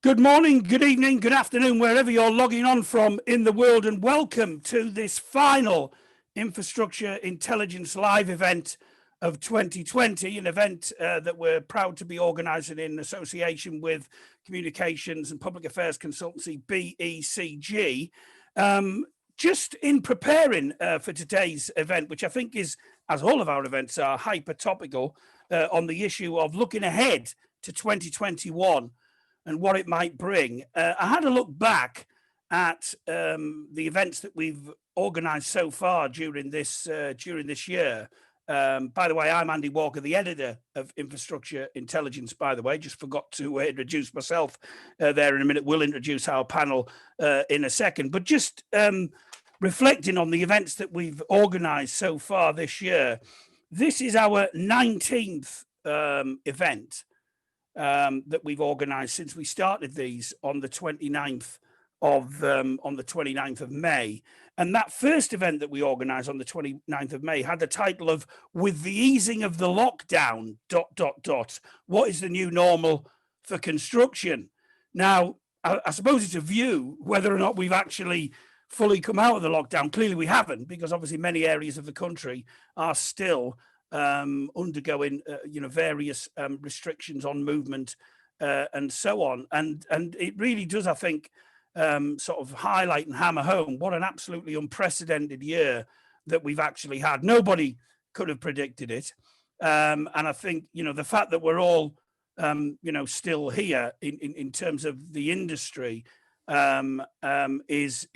Good morning, good evening, good afternoon, wherever you're logging on from in the world, and welcome to this final Infrastructure Intelligence Live event of 2020, an event that we're proud to be organising in association with Communications and Public Affairs Consultancy, BECG. Just in preparing for today's event, which I think is, as all of our events are, hyper topical on the issue of looking ahead to 2021 and what it might bring. I had a look back at the events that we've organised so far during this year. By the way, I'm Andy Walker, the editor of Infrastructure Intelligence, by the way. Just forgot to introduce myself there in a minute. We'll introduce our panel in a second. But just reflecting on the events that we've organised so far this year, this is our 19th event that we've organised since we started these on the 29th of May. And that first event that we organised on the 29th of May had the title of "With the Easing of the Lockdown, ... What is the new normal for construction?" Now, I suppose it's a view whether or not we've actually fully come out of the lockdown. Clearly we haven't, because obviously many areas of the country are still undergoing various restrictions on movement and so on, and it really does, I think, sort of highlight and hammer home what an absolutely unprecedented year that we've actually had. Nobody could have predicted it, and I think the fact that we're all still here in terms of the industry is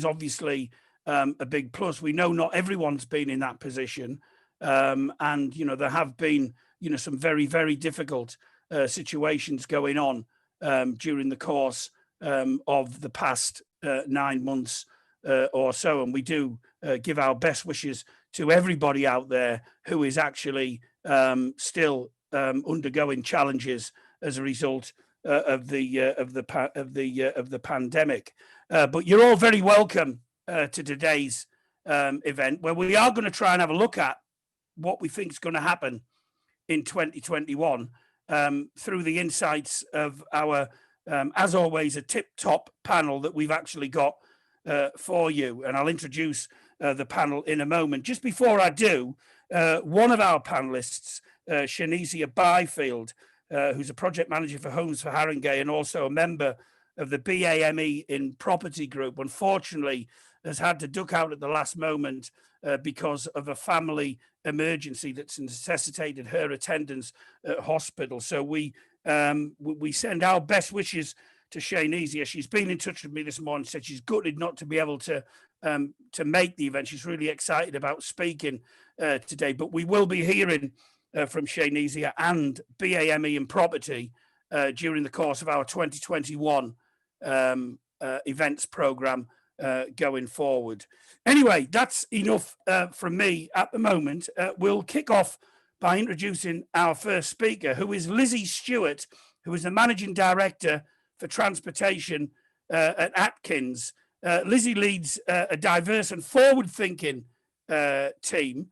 obviously a big plus. We know not everyone's been in that position. And there have been some very, very difficult situations going on during the course of the past 9 months or so, and we do give our best wishes to everybody out there who is actually still undergoing challenges as a result of the pandemic. But you're all very welcome to today's event, where we are going to try and have a look at what we think is going to happen in 2021 through the insights of our, as always, a tip-top panel that we've actually got for you. And I'll introduce the panel in a moment. Just before I do, one of our panelists, Shanizia Byfield, who's a project manager for Homes for Haringey and also a member of the BAME in Property Group, unfortunately has had to duck out at the last moment because of a family emergency that's necessitated her attendance at hospital. So we send our best wishes to Shanizia. She's been in touch with me this morning, said she's gutted not to be able to make the event. She's really excited about speaking today, but we will be hearing from Shanizia and BAME in Property during the course of our 2021 events programme going forward. Anyway, that's enough from me at the moment. We'll kick off by introducing our first speaker, who is Lizzie Stewart, who is the Managing Director for Transportation at Atkins. Lizzie leads a diverse and forward-thinking team,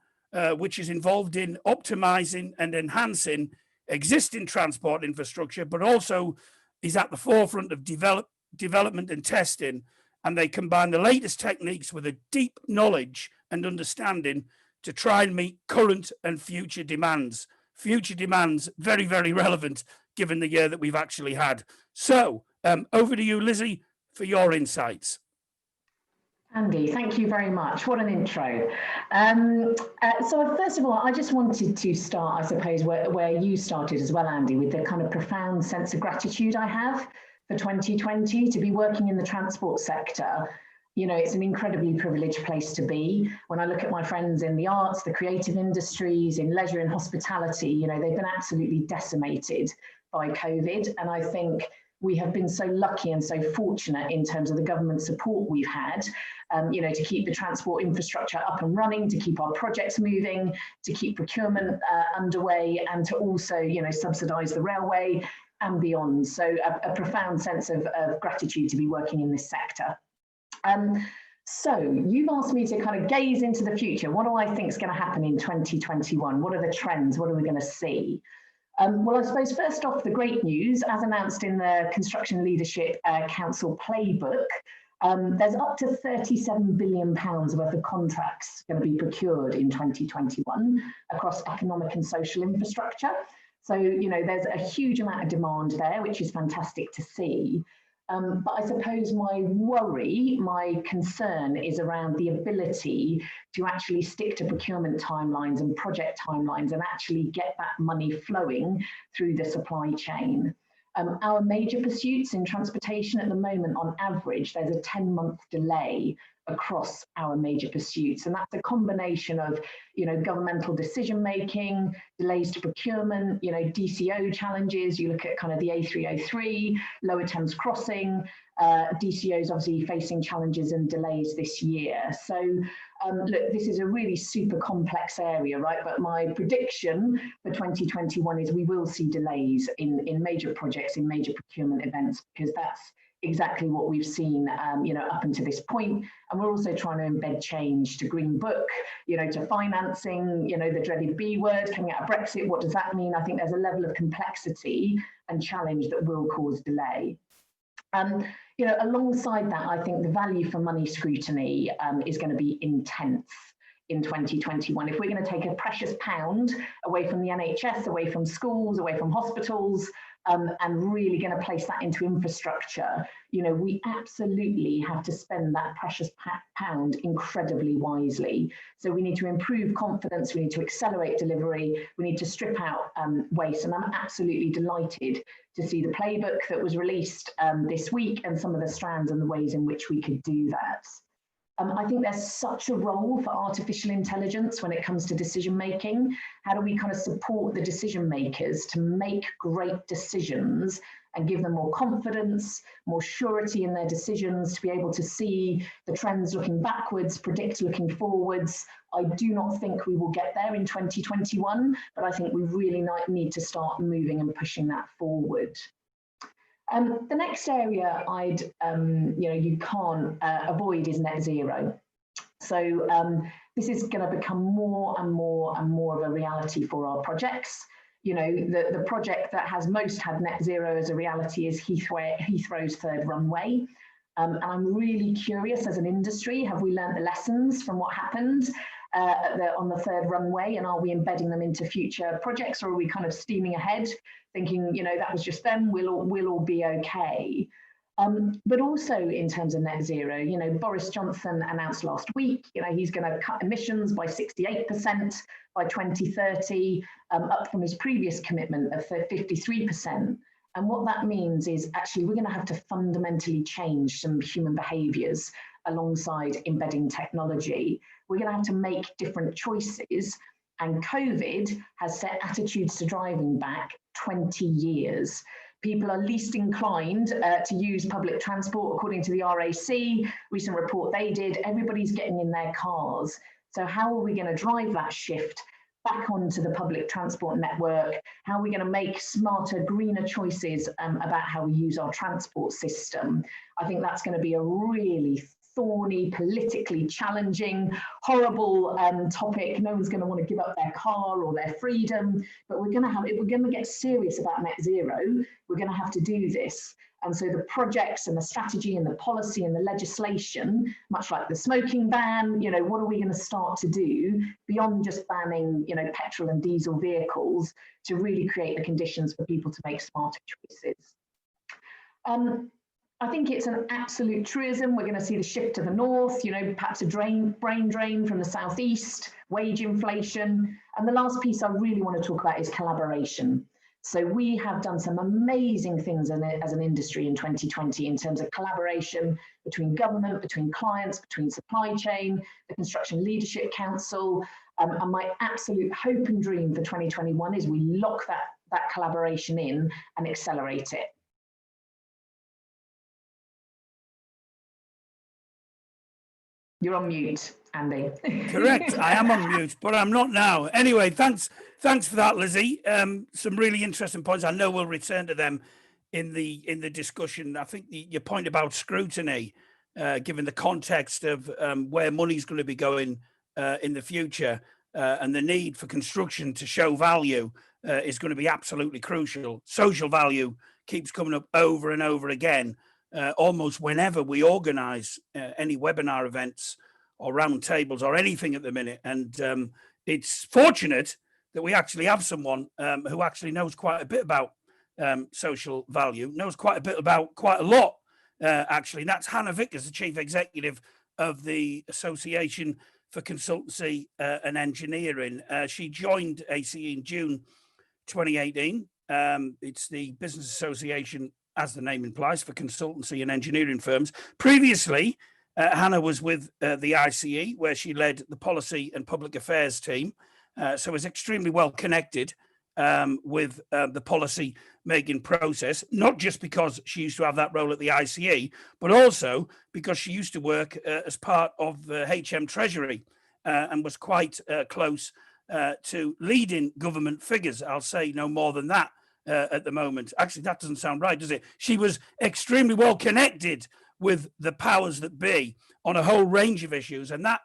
which is involved in optimising and enhancing existing transport infrastructure, but also is at the forefront of development and testing. And they combine the latest techniques with a deep knowledge and understanding to try and meet current and future demands. Future demands, very, very relevant given the year that we've actually had. So over to you, Lizzie, for your insights. Andy, thank you very much. What an intro. So first of all, I just wanted to start, I suppose, where you started as well, Andy, with the kind of profound sense of gratitude I have for 2020 to be working in the transport sector. It's an incredibly privileged place to be. When I look at my friends in the arts, the creative industries, in leisure and hospitality, they've been absolutely decimated by COVID. And I think we have been so lucky and so fortunate in terms of the government support we've had, to keep the transport infrastructure up and running, to keep our projects moving, to keep procurement underway, and to also, subsidise the railway and beyond. So a profound sense of gratitude to be working in this sector. So you've asked me to kind of gaze into the future. What do I think is going to happen in 2021? What are the trends? What are we going to see? Well, I suppose first off, the great news, as announced in the Construction Leadership Council playbook, there's up to £37 billion worth of contracts going to be procured in 2021 across economic and social infrastructure. So, you know, there's a huge amount of demand there, which is fantastic to see. But I suppose my worry, my concern is around the ability to actually stick to procurement timelines and project timelines and actually get that money flowing through the supply chain. Our major pursuits in transportation at the moment, on average, there's a 10-month delay across our major pursuits. And that's a combination of, you know, governmental decision making, delays to procurement, you know, DCO challenges. You look at kind of the A303, Lower Thames Crossing, DCOs obviously facing challenges and delays this year. So look, this is a really super complex area, right? But my prediction for 2021 is we will see delays in major projects, in major procurement events, because that's exactly what we've seen, you know, up until this point. And we're also trying to embed change to Green Book, you know, to financing, you know, the dreaded B word coming out of Brexit. What does that mean? I think there's a level of complexity and challenge that will cause delay. You know, alongside that, I think the value for money scrutiny is going to be intense in 2021. If we're going to take a precious pound away from the NHS, away from schools, away from hospitals, and really going to place that into infrastructure, you know, we absolutely have to spend that precious pound incredibly wisely. So we need to improve confidence, we need to accelerate delivery, we need to strip out waste. And I'm absolutely delighted to see the playbook that was released this week and some of the strands and the ways in which we could do that. I think there's such a role for artificial intelligence when it comes to decision making. How do we kind of support the decision makers to make great decisions and give them more confidence, more surety in their decisions, to be able to see the trends looking backwards, predict looking forwards? I do not think we will get there in 2021, but I think we really need to start moving and pushing that forward. The next area I'd, you know, you can't avoid is net zero. So this is going to become more and more and more of a reality for our projects. You know, the project that has most had net zero as a reality is Heathrow's third runway. And I'm really curious, as an industry, have we learned the lessons from what happened on the third runway, and are we embedding them into future projects, or are we kind of steaming ahead thinking, you know, that was just them, we'll all be okay? But also in terms of net zero, you know, Boris Johnson announced last week, you know, he's going to cut emissions by 68% by 2030, up from his previous commitment of 53%. And what that means is actually we're going to have to fundamentally change some human behaviours alongside embedding technology. We're going to have to make different choices. And COVID has set attitudes to driving back 20 years. People are least inclined to use public transport, according to the RAC, recent report they did. Everybody's getting in their cars. So how are we going to drive that shift back onto the public transport network? How are we going to make smarter, greener choices about how we use our transport system? I think that's going to be a really thorny, politically challenging, horrible topic. No one's going to want to give up their car or their freedom, but we're going to have, if we're going to get serious about net zero, we're going to have to do this. And so the projects and the strategy and the policy and the legislation, much like the smoking ban, you know, what are we going to start to do beyond just banning, you know, petrol and diesel vehicles to really create the conditions for people to make smarter choices? I think it's an absolute truism. We're going to see the shift to the north, you know, perhaps a brain drain from the southeast, wage inflation. And the last piece I really want to talk about is collaboration. So we have done some amazing things as an industry in 2020 in terms of collaboration between government, between clients, between supply chain, the Construction Leadership Council. And my absolute hope and dream for 2021 is we lock that collaboration in and accelerate it. You're on mute, Andy. Correct. I am on mute, but I'm not now. Anyway, thanks for that, Lizzie. Some really interesting points. I know we'll return to them in the discussion. I think your point about scrutiny, given the context of where money's going to be going in the future, and the need for construction to show value is going to be absolutely crucial. Social value keeps coming up over and over again, almost whenever we organise any webinar events or roundtables or anything at the minute. And it's fortunate that we actually have someone who actually knows quite a bit about social value, knows quite a bit about quite a lot, actually. And that's Hannah Vickers, the Chief Executive of the Association for Consultancy and Engineering. She joined ACE in June 2018. It's the business association, as the name implies, for consultancy and engineering firms. Previously, Hannah was with the ICE, where she led the policy and public affairs team, so is extremely well connected with the policy making process, not just because she used to have that role at the ICE, but also because she used to work as part of the HM Treasury and was quite close to leading government figures. I'll say no more than that at the moment. Actually, that doesn't sound right, does it? She was extremely well connected with the powers that be on a whole range of issues, and that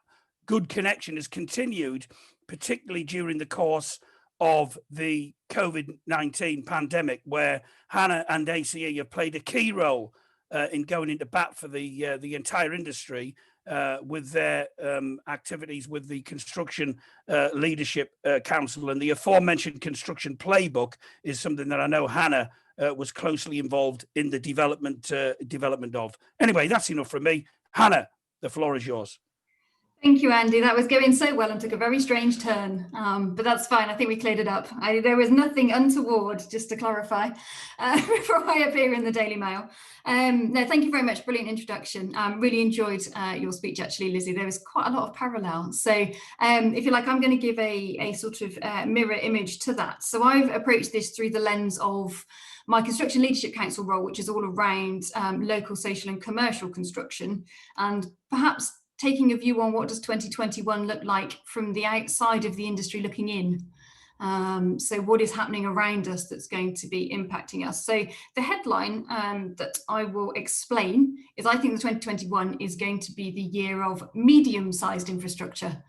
good connection has continued, particularly during the course of the COVID-19 pandemic, where Hannah and ACE have played a key role in going into bat for the entire industry with their activities with the Construction Leadership Council. And the aforementioned construction playbook is something that I know Hannah was closely involved in the development of. Anyway, that's enough from me. Hannah, the floor is yours. Thank you, Andy. That was going so well and took a very strange turn, but that's fine. I think we cleared it up. There was nothing untoward, just to clarify, before I appear in the Daily Mail. No, thank you very much. Brilliant introduction. Really enjoyed your speech, actually, Lizzie. There was quite a lot of parallels. So if you like, I'm going to give a sort of mirror image to that. So I've approached this through the lens of my Construction Leadership Council role, which is all around local, social and commercial construction, and perhaps taking a view on what does 2021 look like from the outside of the industry looking in. So what is happening around us that's going to be impacting us? So the headline that I will explain is, I think the 2021 is going to be the year of medium-sized infrastructure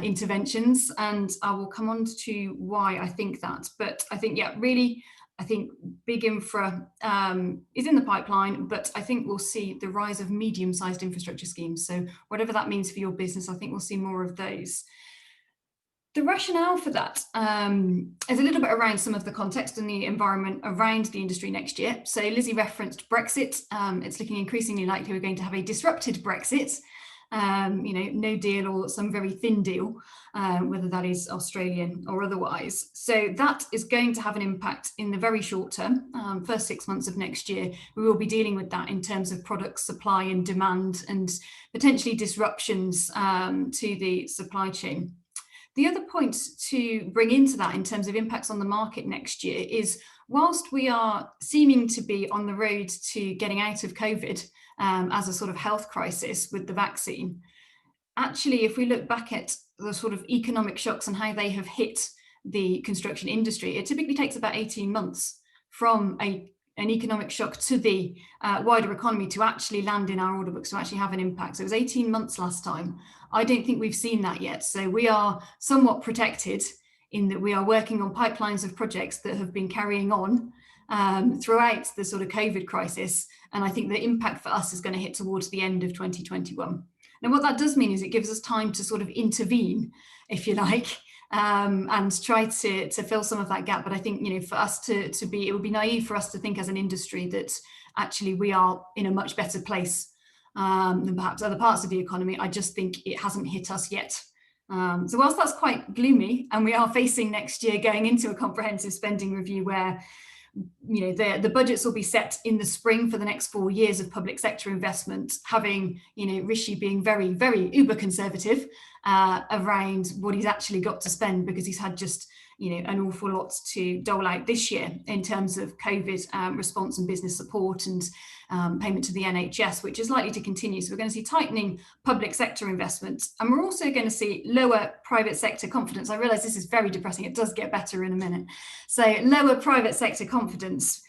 interventions, and I will come on to why I think that. But I think, yeah, really, I think big infra is in the pipeline, but I think we'll see the rise of medium-sized infrastructure schemes. So whatever that means for your business, I think we'll see more of those. The rationale for that is a little bit around some of the context and the environment around the industry next year. So Lizzie referenced Brexit. It's looking increasingly likely we're going to have a disrupted Brexit. No deal or some very thin deal, whether that is Australian or otherwise. So that is going to have an impact in the very short term. First 6 months of next year, we will be dealing with that in terms of product supply and demand and potentially disruptions to the supply chain. The other point to bring into that in terms of impacts on the market next year is, whilst we are seeming to be on the road to getting out of COVID as a sort of health crisis with the vaccine, actually, if we look back at the sort of economic shocks and how they have hit the construction industry, it typically takes about 18 months from an economic shock to the wider economy to actually land in our order books, to actually have an impact. So it was 18 months last time. I don't think we've seen that yet. So we are somewhat protected in that we are working on pipelines of projects that have been carrying on throughout the sort of COVID crisis. And I think the impact for us is going to hit towards the end of 2021. Now, what that does mean is it gives us time to sort of intervene, if you like, and try to fill some of that gap. But I think, for us it would be naive for us to think as an industry that actually we are in a much better place than perhaps other parts of the economy. I just think it hasn't hit us yet. So whilst that's quite gloomy, and we are facing next year going into a comprehensive spending review where the budgets will be set in the spring for the next 4 years of public sector investment, having Rishi being very, very uber conservative around what he's actually got to spend, because he's had just an awful lot to dole out this year in terms of COVID response and business support and payment to the NHS, which is likely to continue. So we're going to see tightening public sector investment, and we're also going to see lower private sector confidence. I realise this is very depressing. It does get better in a minute. So lower private sector confidence,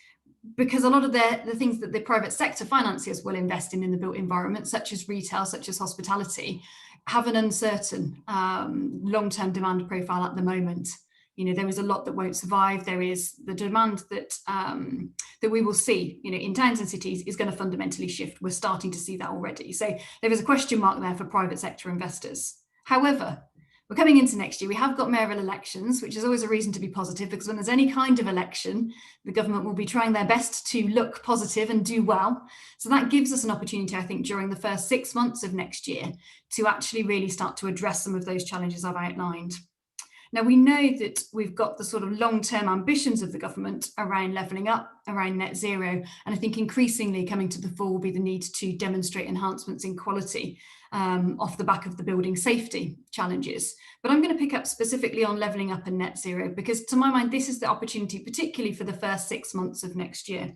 because a lot of the things that the private sector financiers will invest in the built environment, such as retail, such as hospitality, have an uncertain long-term demand profile at the moment. there is a lot that won't survive. There is the demand that that we will see, in towns and cities is going to fundamentally shift. We're starting to see that already. So there is a question mark there for private sector investors. However, we're coming into next year. We have got mayoral elections, which is always a reason to be positive, because when there's any kind of election, the government will be trying their best to look positive and do well. So that gives us an opportunity, I think, during the first 6 months of next year to actually really start to address some of those challenges I've outlined. Now, we know that we've got the sort of long-term ambitions of the government around levelling up, around net zero, and I think increasingly coming to the fore will be the need to demonstrate enhancements in quality off the back of the building safety challenges. But I'm going to pick up specifically on levelling up and net zero, because to my mind, this is the opportunity, particularly for the first 6 months of next year.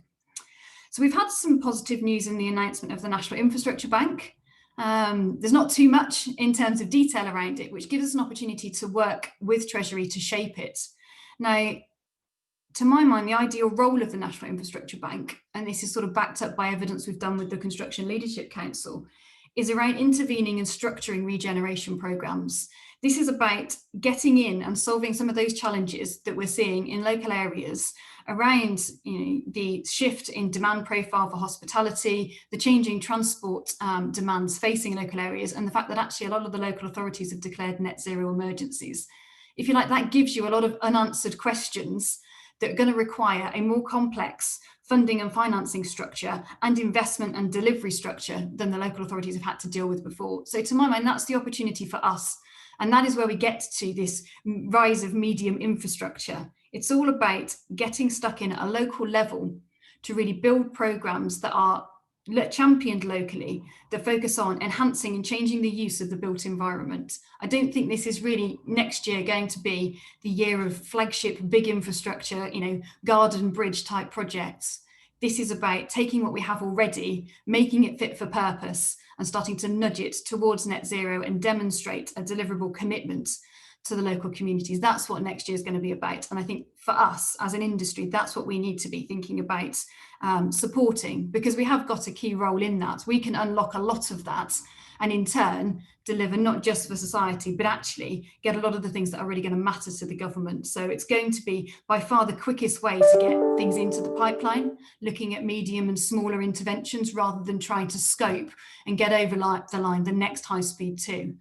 So we've had some positive news in the announcement of the National Infrastructure Bank. There's not too much in terms of detail around it, which gives us an opportunity to work with Treasury to shape it. Now, to my mind, the ideal role of the National Infrastructure Bank, and this is sort of backed up by evidence we've done with the Construction Leadership Council, is around intervening and structuring regeneration programmes. This is about getting in and solving some of those challenges that we're seeing in local areas around the shift in demand profile for hospitality, the changing transport demands facing local areas, and the fact that actually a lot of the local authorities have declared net zero emergencies. If you like, that gives you a lot of unanswered questions that are going to require a more complex funding and financing structure and investment and delivery structure than the local authorities have had to deal with before. So to my mind, that's the opportunity for us. And that is where we get to this rise of medium infrastructure. It's all about getting stuck in at a local level to really build programs that are championed locally, that focus on enhancing and changing the use of the built environment. I don't think this is really next year going to be the year of flagship big infrastructure, garden bridge type projects. This is about taking what we have already, making it fit for purpose, and starting to nudge it towards net zero and demonstrate a deliverable commitment to the local communities. That's what next year is going to be about. And I think for us as an industry, that's what we need to be thinking about supporting, because we have got a key role in that. We can unlock a lot of that and in turn deliver not just for society, but actually get a lot of the things that are really going to matter to the government. So it's going to be by far the quickest way to get things into the pipeline, looking at medium and smaller interventions rather than trying to scope and get over the line the next high speed too.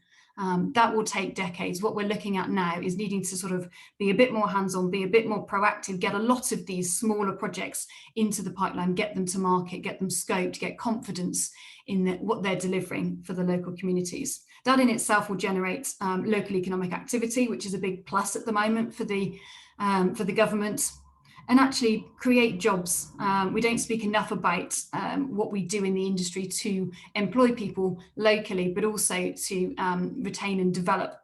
That will take decades. What we're looking at now is needing to sort of be a bit more hands-on, be a bit more proactive, get a lot of these smaller projects into the pipeline, get them to market, get them scoped, get confidence in what they're delivering for the local communities. That in itself will generate local economic activity, which is a big plus at the moment for the government, and actually create jobs. We don't speak enough about what we do in the industry to employ people locally, but also to retain and develop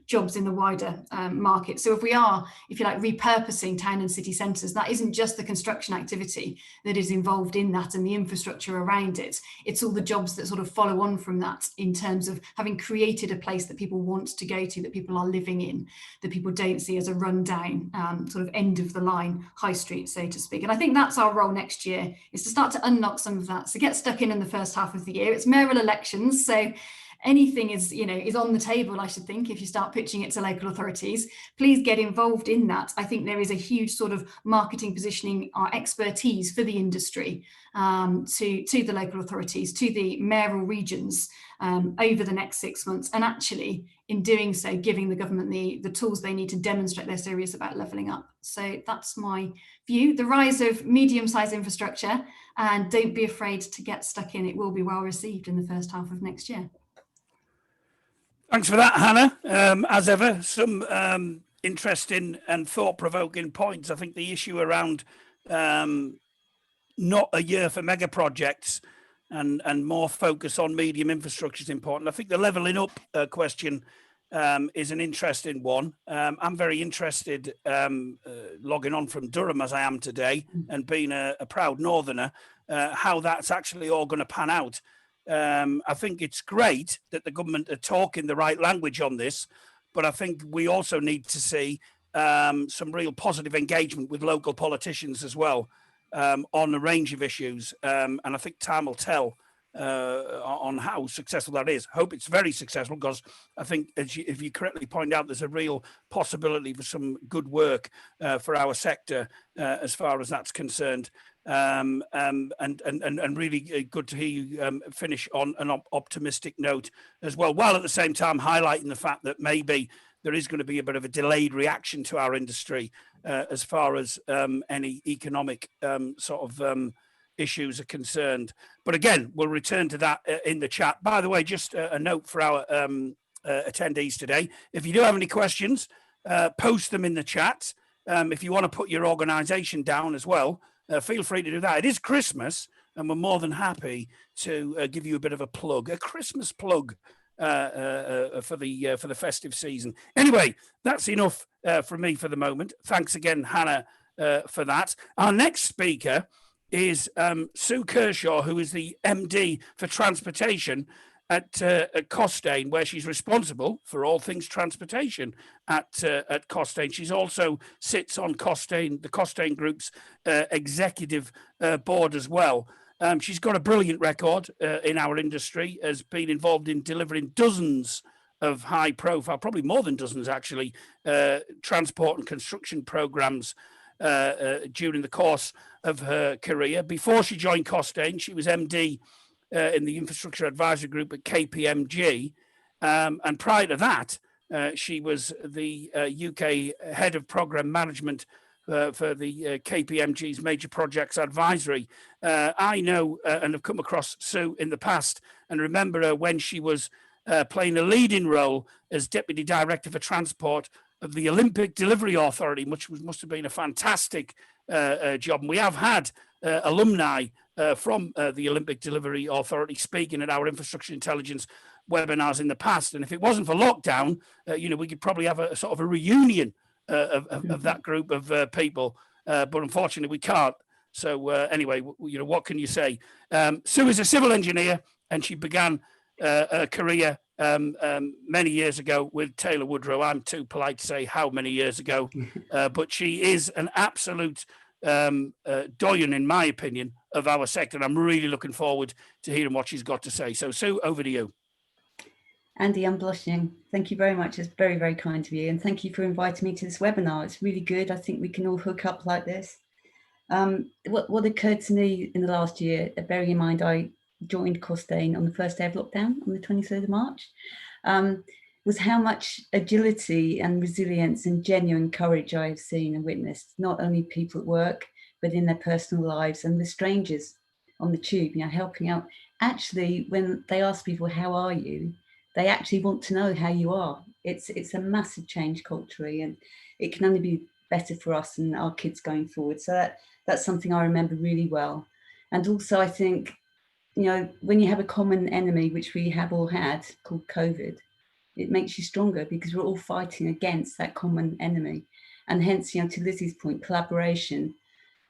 jobs in the wider market. So if we are, if you like, repurposing town and city centres, that isn't just the construction activity that is involved in that and the infrastructure around it. It's all the jobs that sort of follow on from that in terms of having created a place that people want to go to, that people are living in, that people don't see as a rundown sort of end of the line high street, so to speak. And I think that's our role next year, is to start to unlock some of that. So get stuck in the first half of the year. It's mayoral elections, so anything is on the table, I should think, if you start pitching it to local authorities. Please get involved in that. I think there is a huge sort of marketing positioning, our expertise for the industry to the local authorities, to the mayoral regions over the next 6 months, and actually in doing so giving the government the tools they need to demonstrate they're serious about levelling up. So that's my view. The rise of medium-sized infrastructure, and don't be afraid to get stuck in. It will be well received in the first half of next year. Thanks for that, Hannah. As ever, some interesting and thought-provoking points. I think the issue around not a year for mega projects and more focus on medium infrastructure is important. I think the levelling up question is an interesting one. I'm very interested, logging on from Durham as I am today and being a proud northerner, how that's actually all going to pan out. I think it's great that the government are talking the right language on this, but I think we also need to see some real positive engagement with local politicians as well on a range of issues. And I think time will tell on how successful that is. Hope it's very successful, because I think, if you correctly point out, there's a real possibility for some good work for our sector as far as that's concerned. And really good to hear you finish on an optimistic note as well, while at the same time highlighting the fact that maybe there is going to be a bit of a delayed reaction to our industry as far as any economic issues are concerned. But again, we'll return to that in the chat. By the way, just a note for our attendees today: if you do have any questions, post them in the chat. If you want to put your organisation down as well, feel free to do that. It is Christmas, and we're more than happy to give you a bit of a plug, a Christmas plug for the festive season. Anyway, that's enough from me for the moment. Thanks again, Hannah, for that. Our next speaker is Sue Kershaw, who is the MD for transportation at Costain, where she's responsible for all things transportation at Costain. She's also sits on Costain, the Costain Group's executive board as well. She's got a brilliant record in our industry, has been involved in delivering dozens of high profile, probably more than dozens actually, transport and construction programs during the course of her career. Before she joined Costain, she was MD in the Infrastructure Advisory Group at KPMG. And prior to that, she was the UK Head of Programme Management for the KPMG's Major Projects Advisory. I know and have come across Sue in the past, and remember her when she was playing a leading role as Deputy Director for Transport of the Olympic Delivery Authority, which must have been a fantastic job. And we have had alumni from the Olympic Delivery Authority speaking at our infrastructure intelligence webinars in the past. And if it wasn't for lockdown, we could probably have a sort of a reunion of that group of people, but unfortunately we can't. So anyway, what can you say? Sue is a civil engineer, and she began a career many years ago with Taylor Woodrow. I'm too polite to say how many years ago, but she is an absolute doyen, in my opinion, of our sector. And I'm really looking forward to hearing what she's got to say. So Sue, over to you. Andy, I'm blushing. Thank you very much. It's very, very kind of you. And thank you for inviting me to this webinar. It's really good. I think we can all hook up like this. What occurred to me in the last year, bearing in mind I joined Costain on the first day of lockdown on the 23rd of March, was how much agility and resilience and genuine courage I have seen and witnessed, not only people at work, but in their personal lives and with strangers on the tube, helping out. Actually, when they ask people, how are you? They actually want to know how you are. It's a massive change culturally, and it can only be better for us and our kids going forward. So that's something I remember really well. And also I think, when you have a common enemy, which we have all had, called COVID, it makes you stronger because we're all fighting against that common enemy. And hence, to Lizzie's point, collaboration.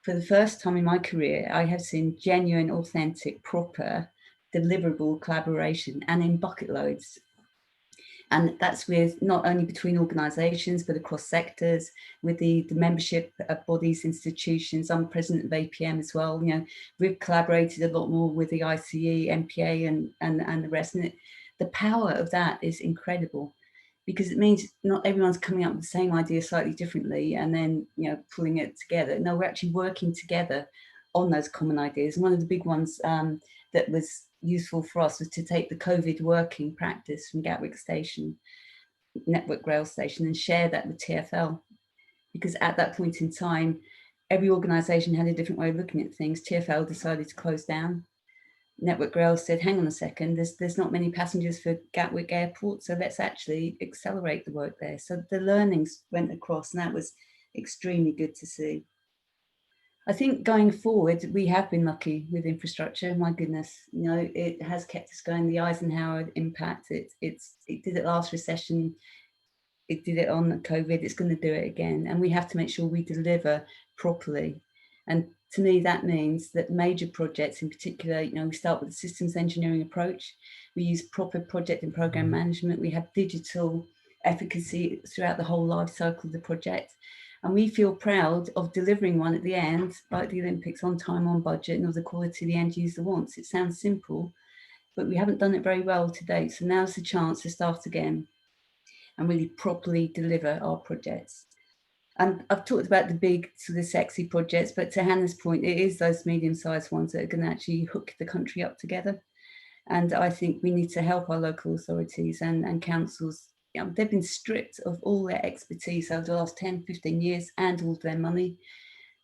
For the first time in my career, I have seen genuine, authentic, proper, deliverable collaboration, and in bucket loads. And that's with not only between organisations, but across sectors, with the membership of bodies, institutions. I'm president of APM as well. We've collaborated a lot more with the ICE, MPA and the rest. And the power of that is incredible, because it means not everyone's coming up with the same idea slightly differently and then, pulling it together. No, we're actually working together on those common ideas. And one of the big ones that was useful for us was to take the COVID working practice from Gatwick Station, Network Rail Station, and share that with TfL. Because at that point in time, every organisation had a different way of looking at things. TfL decided to close down. Network Rail said, hang on a second, there's not many passengers for Gatwick Airport, so let's actually accelerate the work there. So the learnings went across, and that was extremely good to see. I think going forward, we have been lucky with infrastructure. My goodness, it has kept us going. The Eisenhower impact, it did it last recession, it did it on COVID, it's going to do it again. And we have to make sure we deliver properly. And to me, that means that major projects in particular, we start with a systems engineering approach. We use proper project and program management. We have digital efficacy throughout the whole life cycle of the project. And we feel proud of delivering one at the end, like the Olympics, on time, on budget, and of the quality the end user wants. It sounds simple, but we haven't done it very well to date. So now's the chance to start again and really properly deliver our projects. And I've talked about the big sort of sexy projects, but to Hannah's point, it is those medium-sized ones that are going to actually hook the country up together. And I think we need to help our local authorities and councils. You know, they've been stripped of all their expertise over the last 10, 15 years and all their money.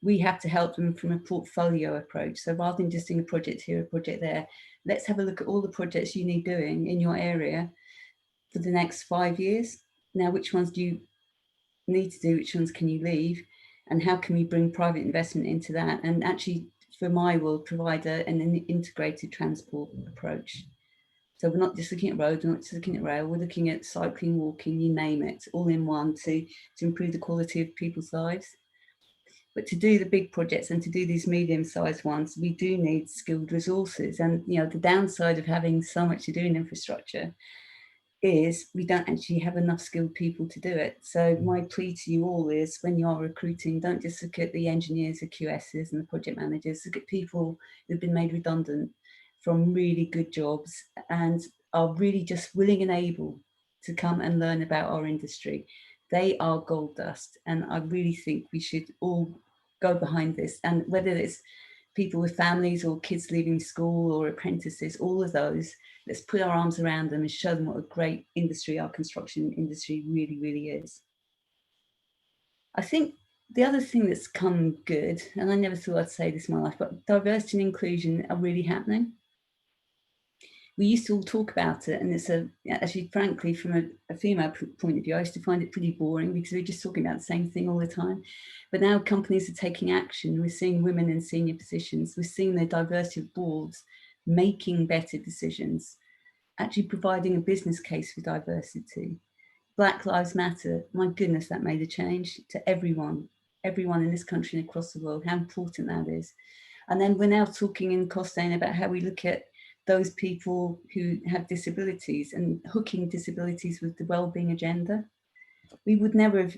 We have to help them from a portfolio approach. So rather than just doing a project here, a project there, let's have a look at all the projects you need doing in your area for the next 5 years. Now, which ones do you need to do, which ones can you leave, and how can we bring private investment into that, and actually, for my world, provide an integrated transport approach. So we're not just looking at road, we're not just looking at rail, we're looking at cycling, walking, you name it, all in one to improve the quality of people's lives. But to do the big projects and to do these medium-sized ones, we do need skilled resources. And you know, the downside of having so much to do in infrastructure is we don't actually have enough skilled people to do it. So my plea to you all is, when you are recruiting, don't just look at the engineers, the QSs and the project managers, look at people who've been made redundant from really good jobs and are really just willing and able to come and learn about our industry. They are gold dust. And I really think we should all go behind this. And whether it's people with families or kids leaving school or apprentices, all of those, let's put our arms around them and show them what a great industry our construction industry really, really is. I think the other thing that's come good, and I never thought I'd say this in my life, but diversity and inclusion are really happening. We used to all talk about it, and it's actually, frankly, from a female point of view, I used to find it pretty boring because we're just talking about the same thing all the time. But now companies are taking action. We're seeing women in senior positions. We're seeing the diversity of boards making better decisions, actually providing a business case for diversity. Black Lives Matter, my goodness, that made a change to everyone in this country and across the world, how important that is. And then we're now talking in Costain about how we look at those people who have disabilities and hooking disabilities with the wellbeing agenda. We would never have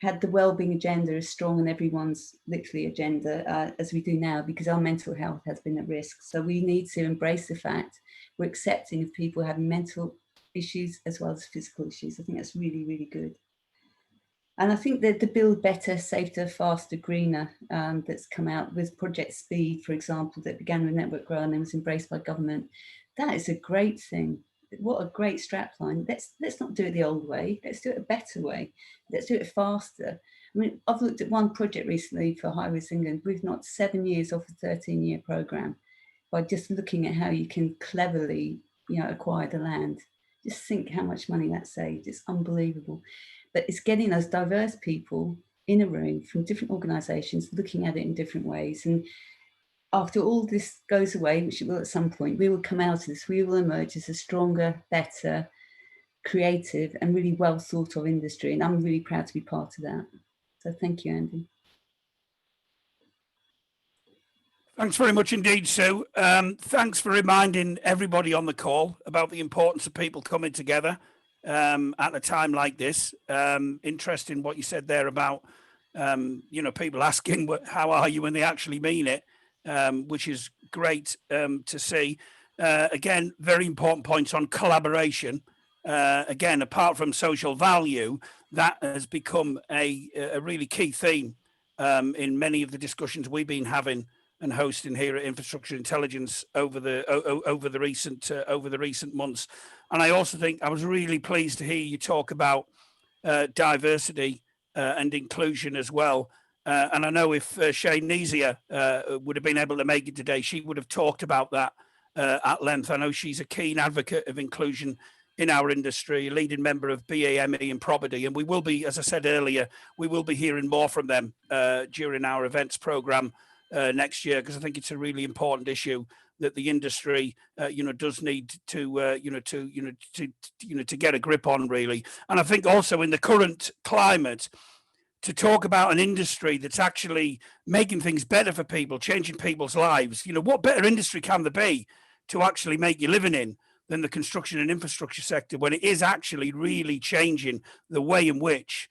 had the wellbeing agenda as strong on everyone's literally agenda as we do now, because our mental health has been at risk. So we need to embrace the fact we're accepting of people having mental issues as well as physical issues. I think that's really, really good. And I think that the Build Better, Safer, Faster, Greener that's come out with Project Speed, for example, that began with Network Rail and then was embraced by government, that is a great thing. What a great strapline. Let's not do it the old way. Let's do it a better way. Let's do it faster. I mean, I've looked at one project recently for Highways England. We've knocked 7 years off a 13-year programme by just looking at how you can cleverly, acquire the land. Just think how much money that saved. It's unbelievable. But it's getting those diverse people in a room from different organisations looking at it in different ways. And after all this goes away, which it will at some point, we will come out of this, we will emerge as a stronger, better, creative and really well thought of industry. And I'm really proud to be part of that. So thank you, Andy. Thanks very much indeed, Sue. Thanks for reminding everybody on the call about the importance of people coming together at a time like this. Interesting what you said there about, people asking, how are you, when they actually mean it, which is great to see. Again, very important points on collaboration. Again, apart from social value, that has become a really key theme in many of the discussions we've been having and hosting here at Infrastructure Intelligence over the recent months. And I also think I was really pleased to hear you talk about diversity and inclusion as well. And I know if Shane Nesia would have been able to make it today, she would have talked about that at length. I know she's a keen advocate of inclusion in our industry, a leading member of BAME and Property. And we will be, as I said earlier, we will be hearing more from them during our events programme next year, because I think it's a really important issue that the industry, does need to get a grip on, really. And I think also in the current climate, to talk about an industry that's actually making things better for people, changing people's lives. What better industry can there be to actually make your living in than the construction and infrastructure sector, when it is actually really changing the way in which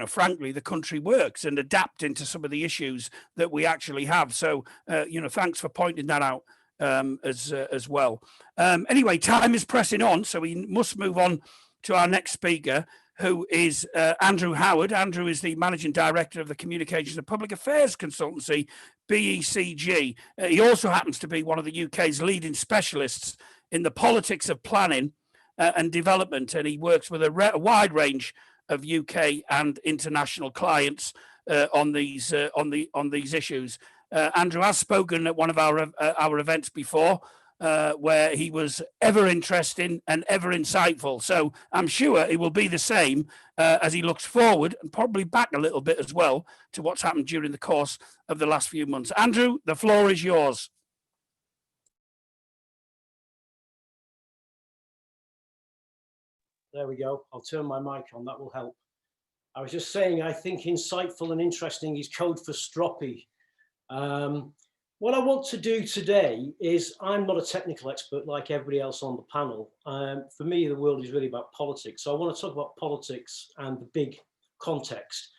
frankly, the country works and adapting to some of the issues that we actually have. So, thanks for pointing that out as well. Anyway, time is pressing on, so we must move on to our next speaker, who is Andrew Howard. Andrew is the Managing Director of the Communications and Public Affairs Consultancy, BECG. He also happens to be one of the UK's leading specialists in the politics of planning and development, and he works with a wide range of UK and international clients on these issues. Andrew has spoken at one of our events before, where he was ever interesting and ever insightful. So I'm sure it will be the same as he looks forward and probably back a little bit as well to what's happened during the course of the last few months. Andrew, the floor is yours. There we go. I'll turn my mic on. That will help. I was just saying, I think insightful and interesting is code for stroppy. What I want to do today is, I'm not a technical expert like everybody else on the panel. For me, the world is really about politics. So I want to talk about politics and the big context.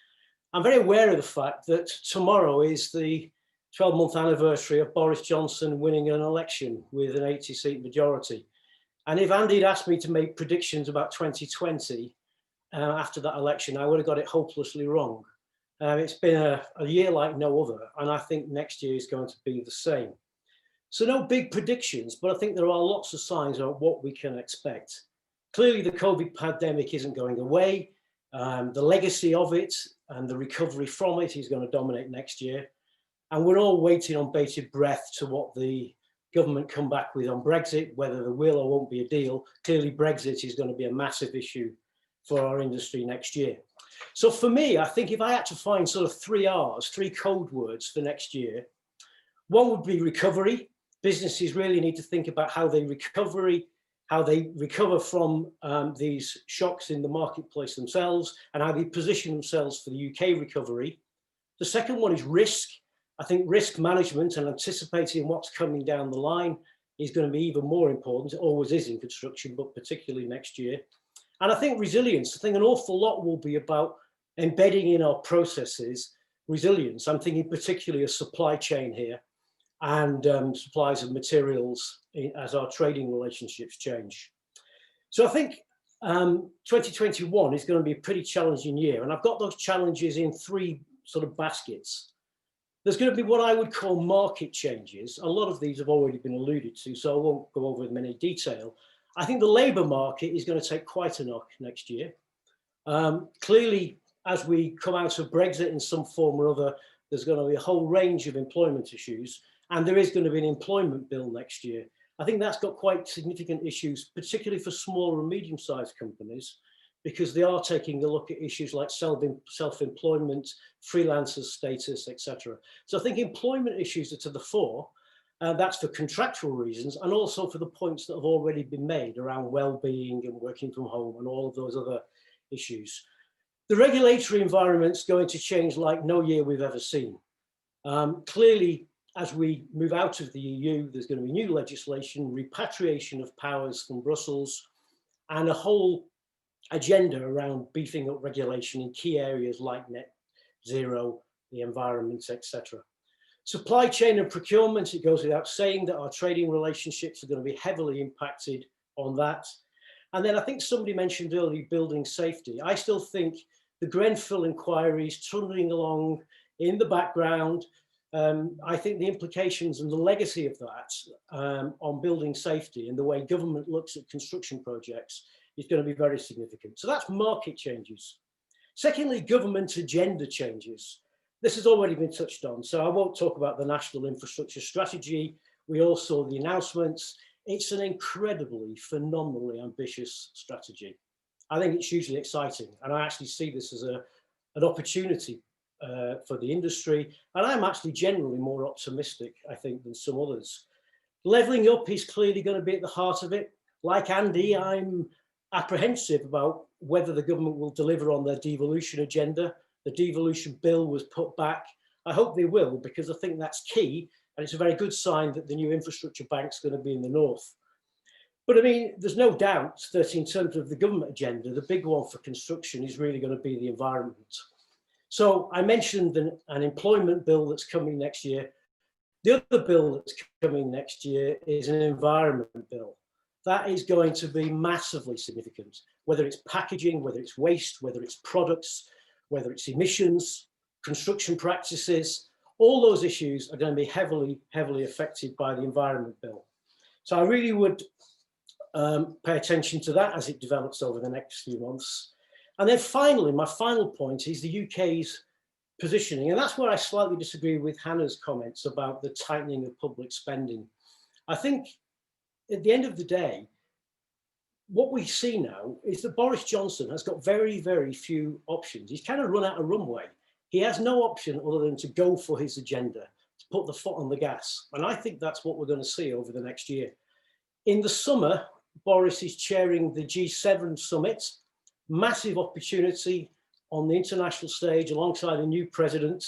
I'm very aware of the fact that tomorrow is the 12-month anniversary of Boris Johnson winning an election with an 80-seat majority. And if Andy had asked me to make predictions about 2020 after that election, I would have got it hopelessly wrong. It's been a year like no other, and I think next year is going to be the same. So no big predictions, but I think there are lots of signs of what we can expect. Clearly, the COVID pandemic isn't going away. The legacy of it and the recovery from it is going to dominate next year. And we're all waiting on bated breath to what the government come back with on Brexit, whether there will or won't be a deal. Clearly, Brexit is going to be a massive issue for our industry next year. So for me, I think if I had to find sort of 3 R's, 3 code words for next year, one would be recovery. Businesses really need to think about how they recover from these shocks in the marketplace themselves and how they position themselves for the UK recovery. The second one is risk. I think risk management and anticipating what's coming down the line is going to be even more important. It always is in construction, but particularly next year. And I think resilience, I think an awful lot will be about embedding in our processes resilience. I'm thinking particularly of supply chain here and supplies of materials as our trading relationships change. So I think 2021 is going to be a pretty challenging year. And I've got those challenges in 3 sort of baskets. There's going to be what I would call market changes. A lot of these have already been alluded to, so I won't go over them in any detail. I think the labour market is going to take quite a knock next year. Clearly, as we come out of Brexit in some form or other, there's going to be a whole range of employment issues, and there is going to be an employment bill next year. I think that's got quite significant issues, particularly for smaller and medium-sized companies, because they are taking a look at issues like self-employment, freelancers status, etc. So I think employment issues are to the fore. That's for contractual reasons and also for the points that have already been made around well-being and working from home and all of those other issues. The regulatory environment's going to change like no year we've ever seen. Clearly, as we move out of the EU, there's going to be new legislation, repatriation of powers from Brussels, and a whole agenda around beefing up regulation in key areas like net zero, the environment, etc. Supply chain and procurement, it goes without saying that our trading relationships are going to be heavily impacted on that. And then I think somebody mentioned earlier building safety. I still think the Grenfell inquiries trundling along in the background, I think the implications and the legacy of that on building safety and the way government looks at construction projects is going to be very significant. So that's market changes. Secondly, government agenda changes. This has already been touched on, so I won't talk about the National Infrastructure Strategy. We all saw the announcements. It's an incredibly, phenomenally ambitious strategy. I think it's hugely exciting, and I actually see this as an opportunity for the industry, and I'm actually generally more optimistic, I think, than some others. Levelling up is clearly going to be at the heart of it. Like Andy, I'm apprehensive about whether the government will deliver on their devolution agenda. The devolution bill was put back. I hope they will, because I think that's key, and it's a very good sign that the new infrastructure bank's going to be in the north. But I mean, there's no doubt that in terms of the government agenda, the big one for construction is really going to be the environment. So I mentioned an employment bill that's coming next year. The other bill that's coming next year is an environment bill. That is going to be massively significant, whether it's packaging, whether it's waste, whether it's products, whether it's emissions, construction practices. All those issues are going to be heavily, heavily affected by the environment bill. So I really would pay attention to that as it develops over the next few months. And then finally, my final point is the UK's positioning. And that's where I slightly disagree with Hannah's comments about the tightening of public spending. I think at the end of the day, what we see now is that Boris Johnson has got very, very few options. He's kind of run out of runway. He has no option other than to go for his agenda, to put the foot on the gas. And I think that's what we're going to see over the next year. In the summer, Boris is chairing the G7 summit, massive opportunity on the international stage alongside a new president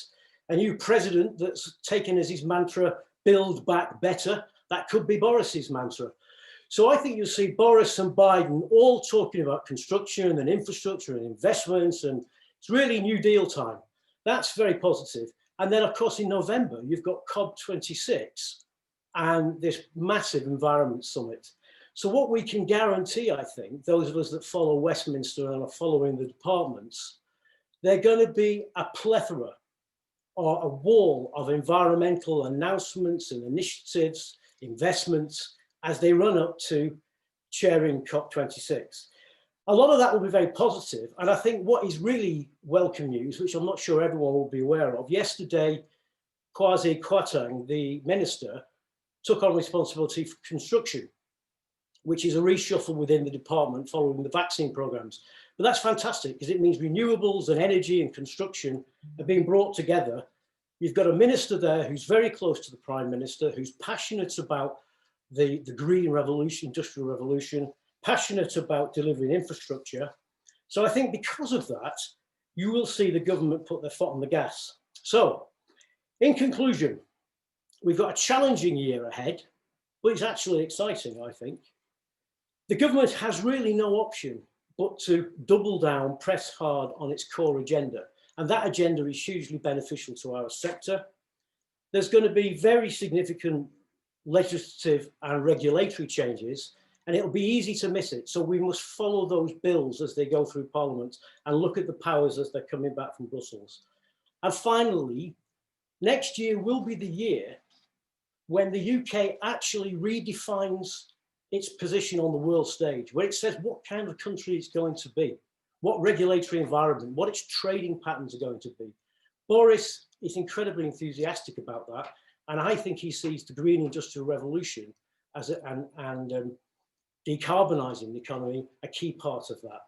that's taken as his mantra, build back better. That could be Boris's mantra. So I think you'll see Boris and Biden all talking about construction and infrastructure and investments, and it's really New Deal time. That's very positive. And then, of course, in November, you've got COP26 and this massive environment summit. So what we can guarantee, I think, those of us that follow Westminster and are following the departments, they're going to be a plethora or a wall of environmental announcements and initiatives, investments, as they run up to chairing COP26. A lot of that will be very positive. And I think what is really welcome news, which I'm not sure everyone will be aware of, yesterday, Kwasi Kwarteng, the minister, took on responsibility for construction, which is a reshuffle within the department following the vaccine programs. But that's fantastic because it means renewables and energy and construction are being brought together. You've got a minister there who's very close to the Prime Minister, who's passionate about the green revolution, industrial revolution, passionate about delivering infrastructure. So I think because of that, you will see the government put their foot on the gas. So in conclusion, we've got a challenging year ahead, but it's actually exciting, I think. The government has really no option but to double down, press hard on its core agenda. And that agenda is hugely beneficial to our sector. There's going to be very significant legislative and regulatory changes, and it'll be easy to miss it. So we must follow those bills as they go through Parliament and look at the powers as they're coming back from Brussels. And finally, next year will be the year when the UK actually redefines its position on the world stage, where it says what kind of country it's going to be, what regulatory environment, what its trading patterns are going to be. Boris is incredibly enthusiastic about that. And I think he sees the green industrial revolution as decarbonising the economy a key part of that.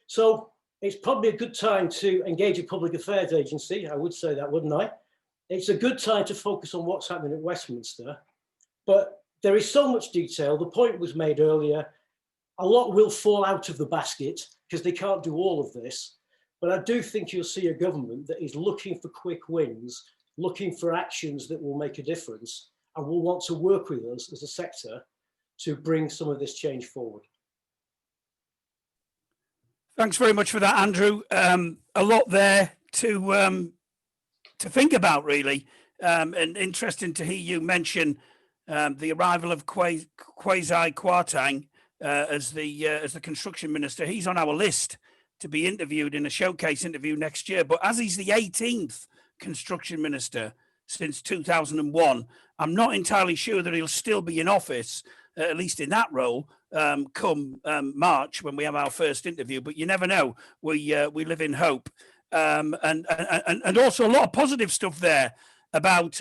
So it's probably a good time to engage a public affairs agency. I would say that, wouldn't I? It's a good time to focus on what's happening at Westminster. But there is so much detail. The point was made earlier. A lot will fall out of the basket because they can't do all of this. But I do think you'll see a government that is looking for quick wins, looking for actions that will make a difference, and will want to work with us as a sector to bring some of this change forward. Thanks very much for that, Andrew. A lot there to think about, really, and interesting to hear you mention the arrival of Kwasi Kwarteng as the construction minister. He's on our list to be interviewed in a showcase interview next year, but as he's the 18th construction minister since 2001, I'm not entirely sure that he'll still be in office, at least in that role, come March when we have our first interview. But you never know. We live in hope, and also a lot of positive stuff there about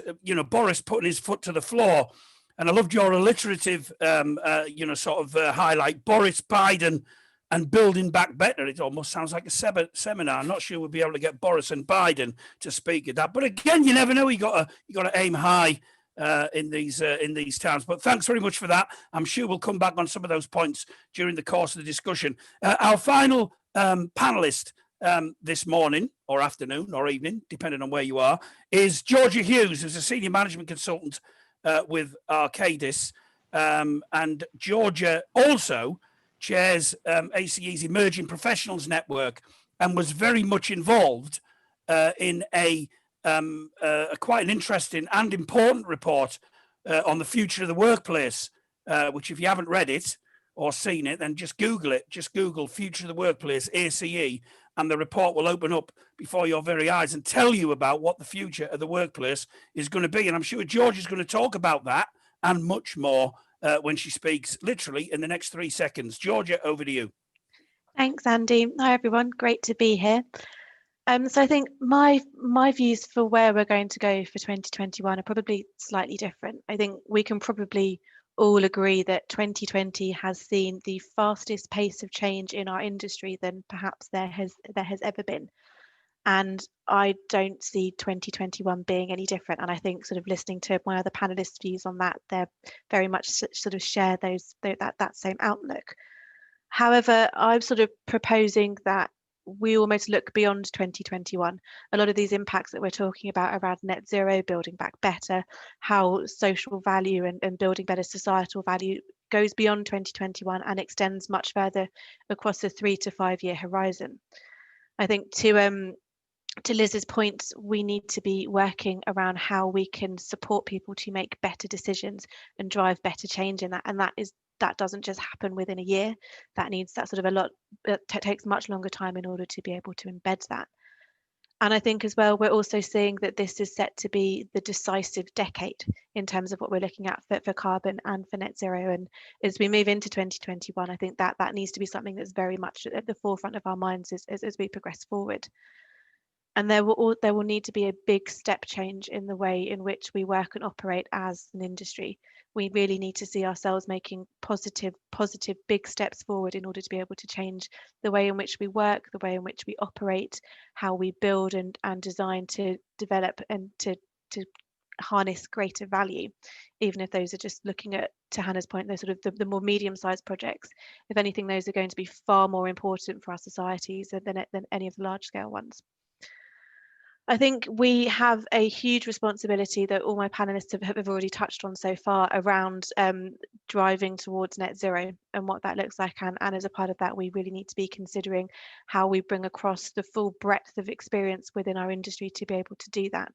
Boris putting his foot to the floor. And I loved your alliterative highlight, Boris, Biden, and building back better. It almost sounds like a seminar. I'm not sure we'll be able to get Boris and Biden to speak at that. But again, you never know. You got to aim high in these times. But thanks very much for that. I'm sure we'll come back on some of those points during the course of the discussion. Our final panelist this morning or afternoon or evening, depending on where you are, is Georgia Hughes, who's a senior management consultant with Arcadis. And Georgia also chairs ACE's Emerging Professionals Network and was very much involved in a quite an interesting and important report on the future of the workplace, which if you haven't read it or seen it, then just Google it. Just Google Future of the Workplace, ACE, and the report will open up before your very eyes and tell you about what the future of the workplace is going to be. And I'm sure George is going to talk about that and much more when she speaks literally in the next 3 seconds. Georgia, over to you. Thanks, Andy. Hi, everyone. Great to be here. So I think my views for where we're going to go for 2021 are probably slightly different. I think we can probably all agree that 2020 has seen the fastest pace of change in our industry than perhaps there has ever been. And I don't see 2021 being any different. And I think sort of listening to my other panelists' views on that, they're very much sort of share that same outlook. However, I'm sort of proposing that we almost look beyond 2021. A lot of these impacts that we're talking about around net zero, building back better, how social value and building better societal value goes beyond 2021 and extends much further across a 3 to 5 year horizon. I think to Liz's point, we need to be working around how we can support people to make better decisions and drive better change in that. And that doesn't just happen within a year. That takes much longer time in order to be able to embed that. And I think as well, we're also seeing that this is set to be the decisive decade in terms of what we're looking at for carbon and for net zero. And as we move into 2021, I think that needs to be something that's very much at the forefront of our minds as we progress forward. And there will need to be a big step change in the way in which we work and operate as an industry. We really need to see ourselves making positive big steps forward in order to be able to change the way in which we work, the way in which we operate, how we build and design to develop and to harness greater value, even if those are just looking at, to Hannah's point, those sort of the more medium-sized projects. If anything, those are going to be far more important for our societies than any of the large-scale ones. I think we have a huge responsibility that all my panelists have already touched on so far around driving towards net zero and what that looks like. And as a part of that, we really need to be considering how we bring across the full breadth of experience within our industry to be able to do that.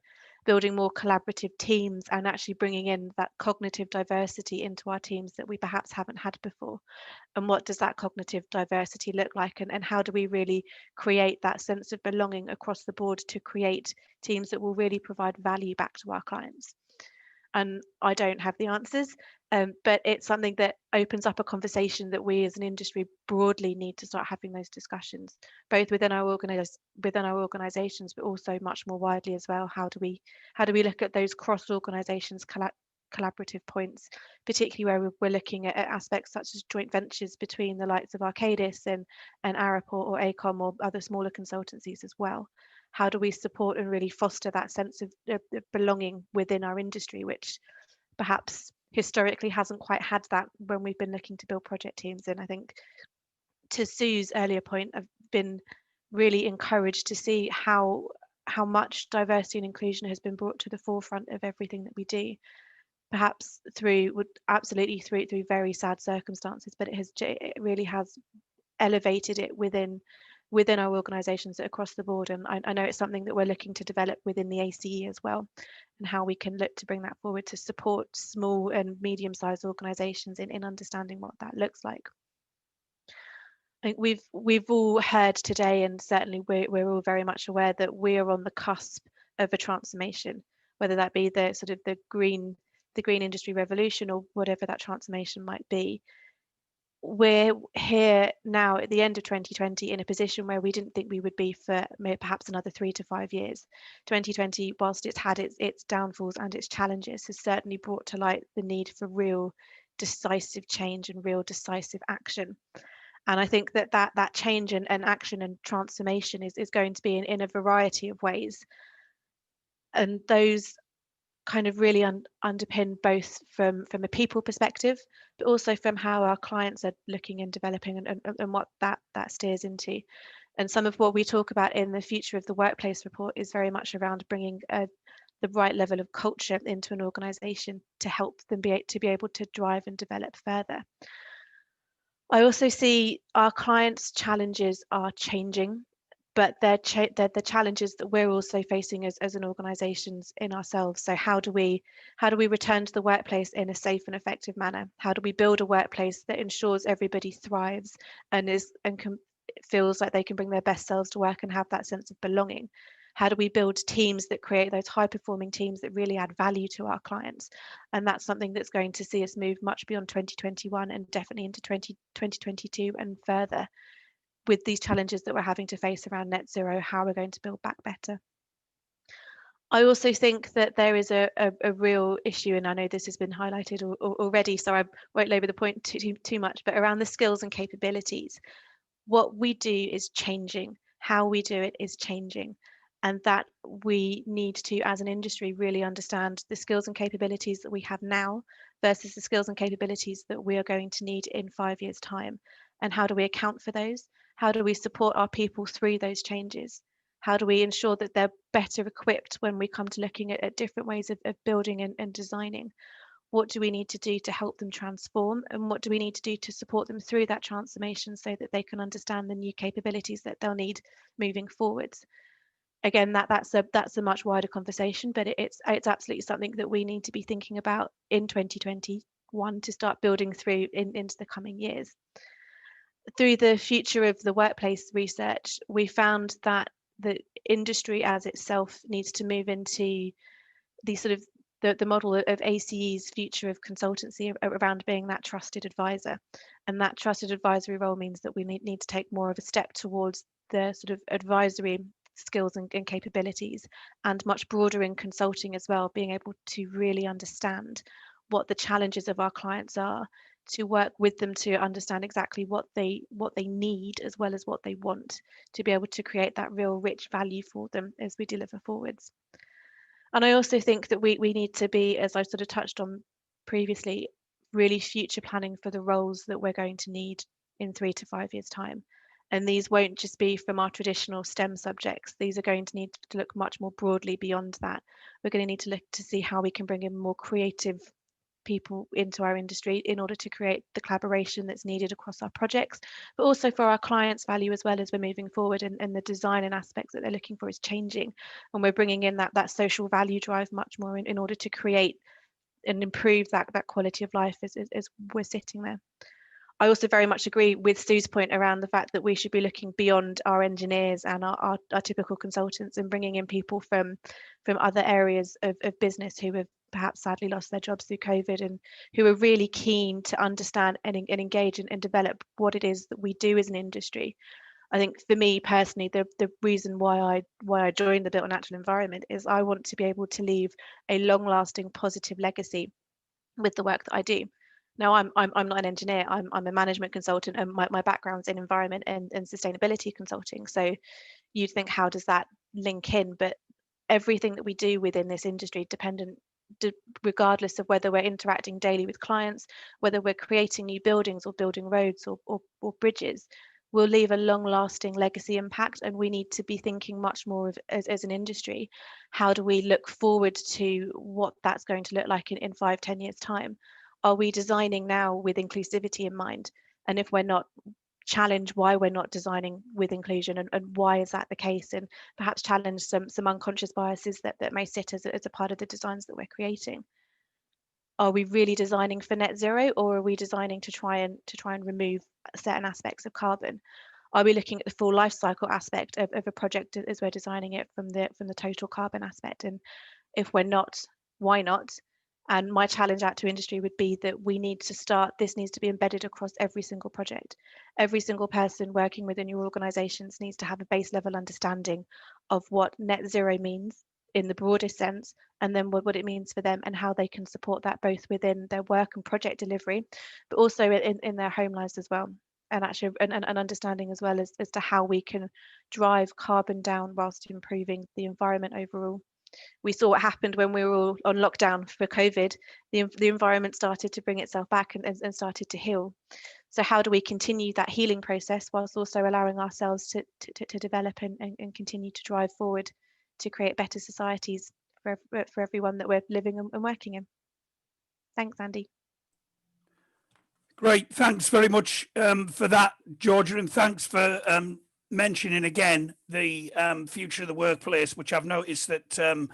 Building more collaborative teams and actually bringing in that cognitive diversity into our teams that we perhaps haven't had before. And what does that cognitive diversity look like? And how do we really create that sense of belonging across the board to create teams that will really provide value back to our clients? And I don't have the answers, but it's something that opens up a conversation that we as an industry broadly need to start having those discussions, both within our organizations, but also much more widely as well. How do we look at those cross organizations collaborative points, particularly where we're looking at aspects such as joint ventures between the likes of Arcadis and Arup or ACOM or other smaller consultancies as well? How do we support and really foster that sense of belonging within our industry, which perhaps historically hasn't quite had that when we've been looking to build project teams? And I think to Sue's earlier point, I've been really encouraged to see how much diversity and inclusion has been brought to the forefront of everything that we do. Perhaps through very sad circumstances, but it really has elevated it within our organisations across the board. And I know it's something that we're looking to develop within the ACE as well, and how we can look to bring that forward to support small and medium-sized organisations in understanding what that looks like. I think we've all heard today, and certainly we're all very much aware that we are on the cusp of a transformation, whether that be the sort of the green industry revolution or whatever that transformation might be. We're here now at the end of 2020 in a position where we didn't think we would be for perhaps another 3 to 5 years. 2020, whilst it's had its downfalls and its challenges, has certainly brought to light the need for real decisive change and real decisive action. And I think that change and action and transformation is going to be in a variety of ways. And those kind of really underpin both from a people perspective, but also from how our clients are looking and developing and what that steers into. And some of what we talk about in the Future of the Workplace report is very much around bringing the right level of culture into an organisation to help them to be able to drive and develop further. I also see our clients' challenges are changing, but they're the challenges that we're also facing as an organisations in ourselves. So how do we return to the workplace in a safe and effective manner? How do we build a workplace that ensures everybody thrives and feels like they can bring their best selves to work and have that sense of belonging? How do we build teams that create those high-performing teams that really add value to our clients? And that's something that's going to see us move much beyond 2021 and definitely into 2022 and further, with these challenges that we're having to face around net zero, how we're going to build back better. I also think that there is a real issue, and I know this has been highlighted already, so I won't labour the point too much, but around the skills and capabilities. What we do is changing. How we do it is changing. And that we need to, as an industry, really understand the skills and capabilities that we have now versus the skills and capabilities that we are going to need in 5 years' time. And how do we account for those? How do we support our people through those changes? How do we ensure that they're better equipped when we come to looking at different ways of building and designing? What do we need to do to help them transform? And what do we need to do to support them through that transformation so that they can understand the new capabilities that they'll need moving forwards? Again, that's a much wider conversation, but it's absolutely something that we need to be thinking about in 2021 to start building through into the coming years. Through the future of the workplace research, we found that the industry as itself needs to move into the sort of the model of ACE's future of consultancy around being that trusted advisor. And that trusted advisory role means that we need to take more of a step towards the sort of advisory skills and capabilities, and much broader in consulting as well, being able to really understand what the challenges of our clients are, to work with them to understand exactly what they need as well as what they want, to be able to create that real rich value for them as we deliver forwards. And I also think that we need to be, as I sort of touched on previously, really future planning for the roles that we're going to need in 3 to 5 years' time. And these won't just be from our traditional STEM subjects. These are going to need to look much more broadly beyond that. We're going to need to look to see how we can bring in more creative people into our industry in order to create the collaboration that's needed across our projects, but also for our clients' value as well as we're moving forward, and the design and aspects that they're looking for is changing. And we're bringing in that social value drive much more in order to create and improve that quality of life as we're sitting there. I also very much agree with Sue's point around the fact that we should be looking beyond our engineers and our typical consultants and bringing in people from other areas of business who have perhaps sadly lost their jobs through COVID and who are really keen to understand and engage and develop what it is that we do as an industry. I think for me personally, the reason why I joined the Built on Natural Environment is I want to be able to leave a long-lasting positive legacy with the work that I do. Now, I'm not an engineer, I'm a management consultant, and my background's in environment and sustainability consulting. So you'd think, how does that link in? But everything that we do within this industry, regardless of whether we're interacting daily with clients, whether we're creating new buildings or building roads or bridges, will leave a long-lasting legacy impact. And we need to be thinking much more of, as an industry, how do we look forward to what that's going to look like in 5-10 years' time? Are we designing now with inclusivity in mind? And if we're not, challenge why we're not designing with inclusion, and why is that the case, and perhaps challenge some unconscious biases that may sit as a part of the designs that we're creating. Are we really designing for net zero, or are we designing to try and remove certain aspects of carbon? Are we looking at the full life cycle aspect of a project as we're designing it from the total carbon aspect? And if we're not, why not? And my challenge out to industry would be that this needs to be embedded across every single project. Every single person working within your organizations needs to have a base level understanding of what net zero means in the broadest sense, and then what it means for them and how they can support that both within their work and project delivery, but also in their home lives as well. And actually an understanding as well as to how we can drive carbon down whilst improving the environment overall. We saw what happened when we were all on lockdown for COVID. The environment started to bring itself back and started to heal. So how do we continue that healing process whilst also allowing ourselves to develop and continue to drive forward to create better societies for everyone that we're living and working in? Thanks, Andy. Great, thanks very much for that, Georgia, and thanks for mentioning again the future of the workplace, which I've noticed that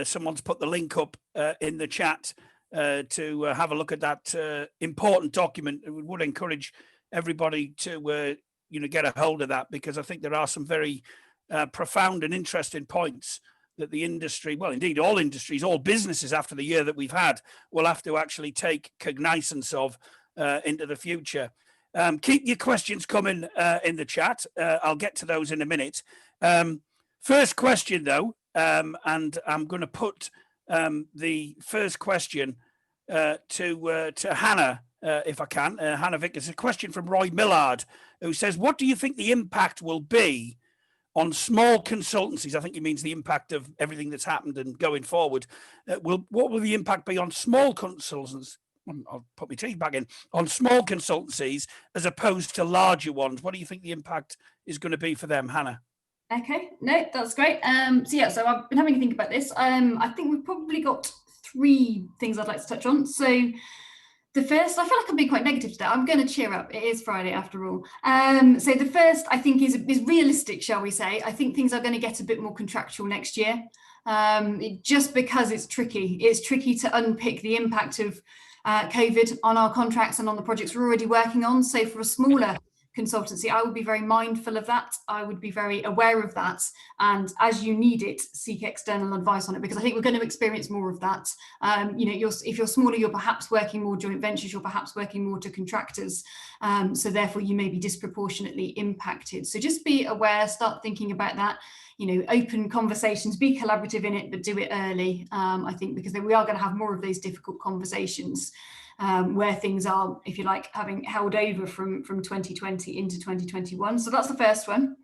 someone's put the link up in the chat to have a look at that important document. We would encourage everybody to get a hold of that, because I think there are some very profound and interesting points that the industry, well, indeed all industries, all businesses after the year that we've had, will have to actually take cognizance of into the future. Keep your questions coming in the chat. I'll get to those in a minute. First question though, and I'm going to put the first question to Hannah, if I can. Hannah Vickers, a question from Roy Millard, who says, what do you think the impact will be on small consultancies? I think he means the impact of everything that's happened and going forward. What will the impact be on small consultants? I'll put my teeth back in, on small consultancies as opposed to larger ones. What do you think the impact is going to be for them, Hannah? Okay, no, that's great. So I've been having a think about this. I think we've probably got 3 things I'd like to touch on. So the first, I feel like I'm being quite negative today. I'm going to cheer up. It is Friday after all. So the first, I think, is realistic, shall we say. I think things are going to get a bit more contractual next year, just because it's tricky. It's tricky to unpick the impact of COVID on our contracts and on the projects we're already working on. So for a smaller consultancy, I would be very mindful of that. I would be very aware of that, and as you need it, seek external advice on it, because I think we're going to experience more of that. If you're smaller, you're perhaps working more joint ventures, you're perhaps working more to contractors, so therefore you may be disproportionately impacted. So just be aware, start thinking about that. Open conversations, be collaborative in it, but do it early, I think, because then we are going to have more of those difficult conversations where things are, if you like, having held over from 2020 into 2021. So that's the first one.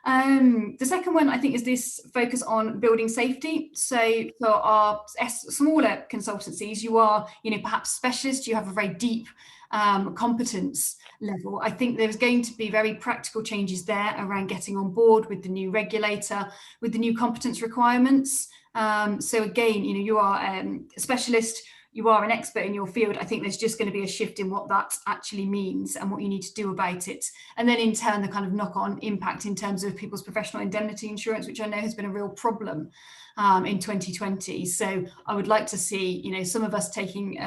The second one, I think, is this focus on building safety. So for our smaller consultancies, you are, perhaps specialists, you have a very deep competence level. I think there's going to be very practical changes there around getting on board with the new regulator, with the new competence requirements. So again, you are a specialist, you are an expert in your field. I think there's just going to be a shift in what that actually means and what you need to do about it. And then in turn, the kind of knock-on impact in terms of people's professional indemnity insurance, which I know has been a real problem in 2020. So I would like to see, some of us taking,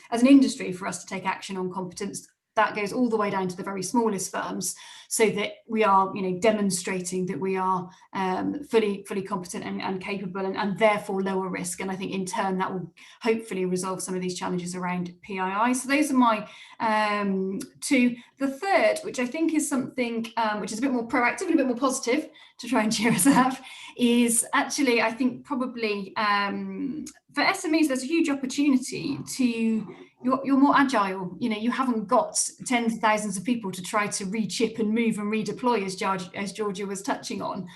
as an industry, for us to take action on competence. That goes all the way down to the very smallest firms, so that we are, demonstrating that we are fully competent and capable, and therefore lower risk. And I think in turn that will hopefully resolve some of these challenges around PII. So those are my 2. The third, which I think is something which is a bit more proactive and a bit more positive to try and cheer us up, is actually, I think, probably for SMEs, there's a huge opportunity to, you're more agile. You haven't got tens of thousands of people to try to rechip and move and redeploy, as Georgia was touching on.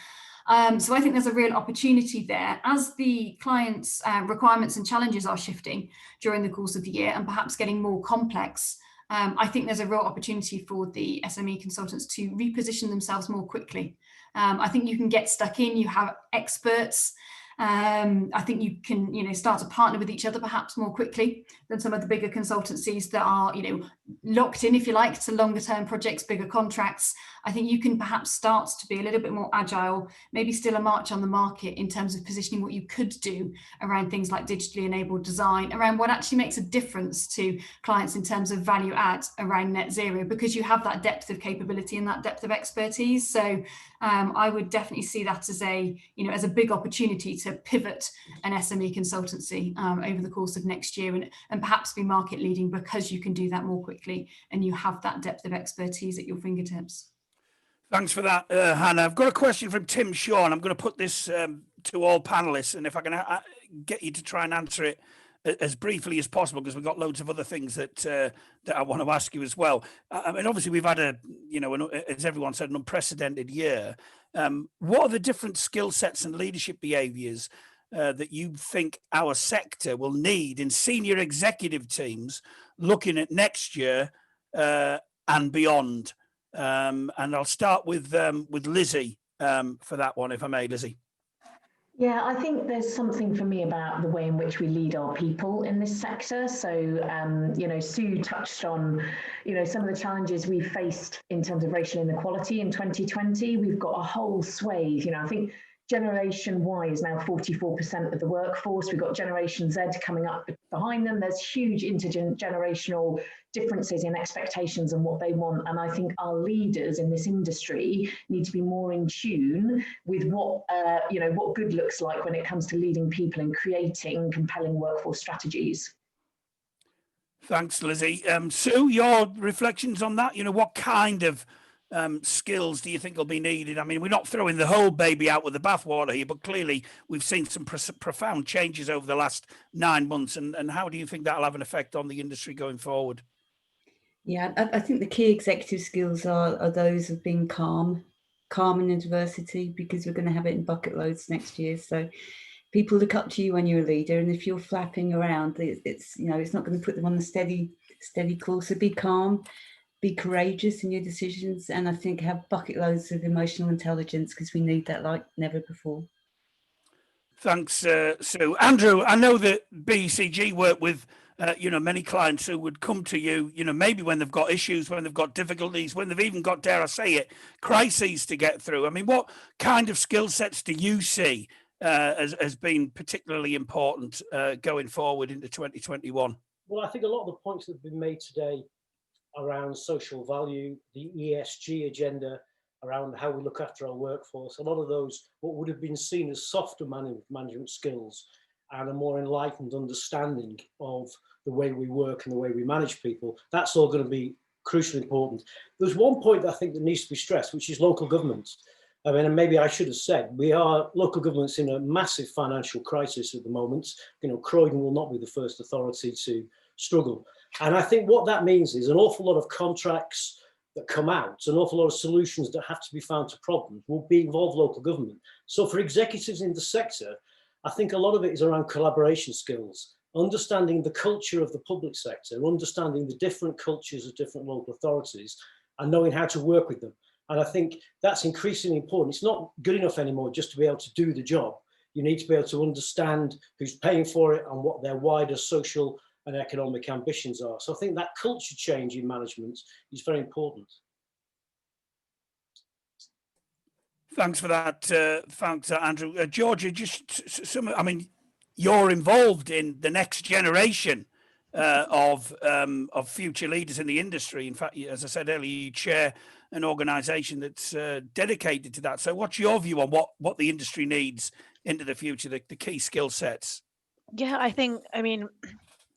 So I think there's a real opportunity there as the clients' requirements and challenges are shifting during the course of the year and perhaps getting more complex. I think there's a real opportunity for the SME consultants to reposition themselves more quickly. I think you can get stuck in, you have experts. I think you can, start to partner with each other perhaps more quickly than some of the bigger consultancies that are, locked in, if you like, to longer term projects, bigger contracts. I think you can perhaps start to be a little bit more agile, maybe still a march on the market in terms of positioning what you could do around things like digitally enabled design, around what actually makes a difference to clients in terms of value add around net zero, because you have that depth of capability and that depth of expertise. So I would definitely see that as a big opportunity to pivot an SME consultancy over the course of next year, and perhaps be market leading, because you can do that more quickly and you have that depth of expertise at your fingertips. Thanks for that, Hannah. I've got a question from Tim Shaw, and I'm going to put this to all panelists, and if I can get you to try and answer it as briefly as possible, because we've got loads of other things that I want to ask you as well. I mean, obviously we've had as everyone said, an unprecedented year. What are the different skill sets and leadership behaviours that you think our sector will need in senior executive teams looking at next year and beyond? And I'll start with Lizzie for that one, if I may, Lizzie. Yeah, I think there's something for me about the way in which we lead our people in this sector. So, you know, Sue touched on, you know, some of the challenges we faced in terms of racial inequality in 2020. We've got a whole swathe, you know, I think Generation Y is now 44% of the workforce. We've got Generation Z coming up behind them. There's huge intergenerational differences in expectations and what they want. And I think our leaders in this industry need to be more in tune with what, you know, what good looks like when it comes to leading people and creating compelling workforce strategies. Thanks, Lizzie. Sue, your reflections on that? You know, what kind of skills do you think will be needed? I mean, we're not throwing the whole baby out with the bathwater here, but clearly we've seen some profound changes over the last 9 months. And how do you think that'll have an effect on the industry going forward? Yeah, I think the key executive skills are those of being calm in adversity, because we're going to have it in bucket loads next year. So people look up to you when you're a leader, and if you're flapping around, it's you know, it's not going to put them on the steady course. So be calm, be courageous in your decisions, and I think have bucket loads of emotional intelligence, because we need that like never before. Thanks, Sue. Andrew, I know that BCG work with you know, many clients who would come to you, you know, maybe when they've got issues, when they've got difficulties, when they've even got, dare I say it, crises to get through. I mean, what kind of skill sets do you see as being particularly important going forward into 2021? Well, I think a lot of the points that have been made today around social value, the ESG agenda, around how we look after our workforce, a lot of those, what would have been seen as softer management skills and a more enlightened understanding of the way we work and the way we manage people, that's all going to be crucially important. There's one point that I think that needs to be stressed, which is local government. I mean, and maybe I should have said, local government's in a massive financial crisis at the moment. You know, Croydon will not be the first authority to struggle. And I think what that means is an awful lot of contracts that come out, an awful lot of solutions that have to be found to problems will involve local government. So for executives in the sector, I think a lot of it is around collaboration skills, understanding the culture of the public sector, understanding the different cultures of different local authorities, and knowing how to work with them. And I think that's increasingly important. It's not good enough anymore just to be able to do the job. You need to be able to understand who's paying for it and what their wider social and economic ambitions are. So I think that culture change in management is very important. Thanks for that. Thanks, Andrew. Georgia, just some, I mean, you're involved in the next generation of future leaders in the industry. In fact, as I said earlier, you chair an organisation that's dedicated to that. So what's your view on what the industry needs into the future, the key skill sets? Yeah, I mean,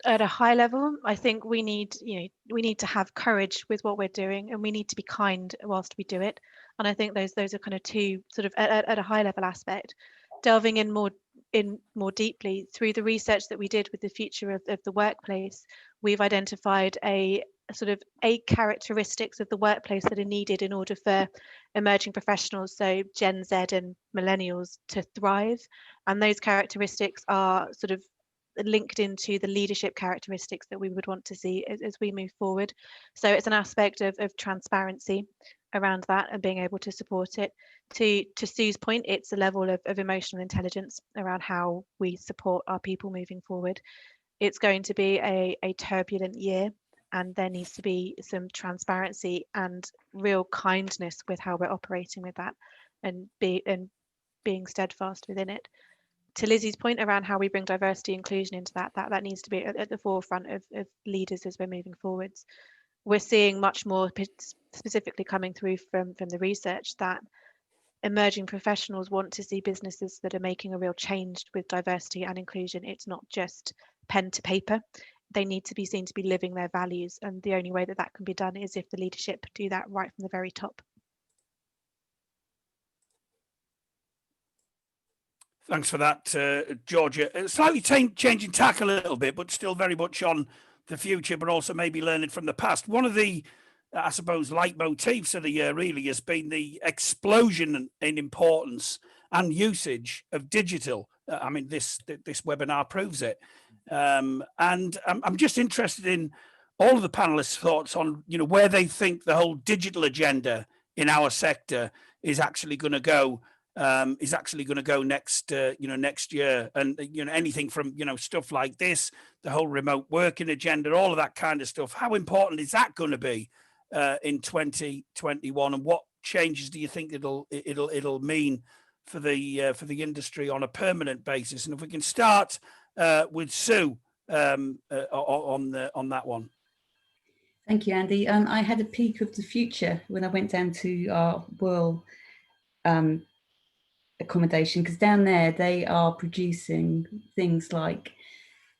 at a high level, I think we need to have courage with what we're doing, and we need to be kind whilst we do it. And I think those are kind of two sort of at a high level aspect. Delving in more deeply through the research that we did with the future of the workplace, we've identified a sort of 8 characteristics of the workplace that are needed in order for emerging professionals, so Gen Z and millennials, to thrive. And those characteristics are sort of linked into the leadership characteristics that we would want to see as we move forward. So it's an aspect of transparency around that and being able to support it. To Sue's point, it's a level of emotional intelligence around how we support our people moving forward. It's going to be a turbulent year, and there needs to be some transparency and real kindness with how we're operating with that, and being steadfast within it. To Lizzie's point around how we bring diversity inclusion into that needs to be at the forefront of leaders as we're moving forwards. We're seeing much more specifically coming through from the research that emerging professionals want to see businesses that are making a real change with diversity and inclusion. It's not just pen to paper. They need to be seen to be living their values, and the only way that can be done is if the leadership do that right from the very top. Thanks for that, Georgia. Slightly changing tack a little bit, but still very much on the future, but also maybe learning from the past. One of the, I suppose, leitmotifs of the year really has been the explosion in importance and usage of digital. I mean, this webinar proves it. And I'm just interested in all of the panelists' thoughts on, you know, where they think the whole digital agenda in our sector is actually going to go is actually going to go next year. And anything from stuff like this, the whole remote working agenda, all of that kind of stuff. How important is that going to be in 2021, and what changes do you think it'll mean for the industry on a permanent basis? And if we can start with Sue on that one. Thank you, Andy. I had a peek of the future when I went down to our Whirl accommodation, because down there they are producing things like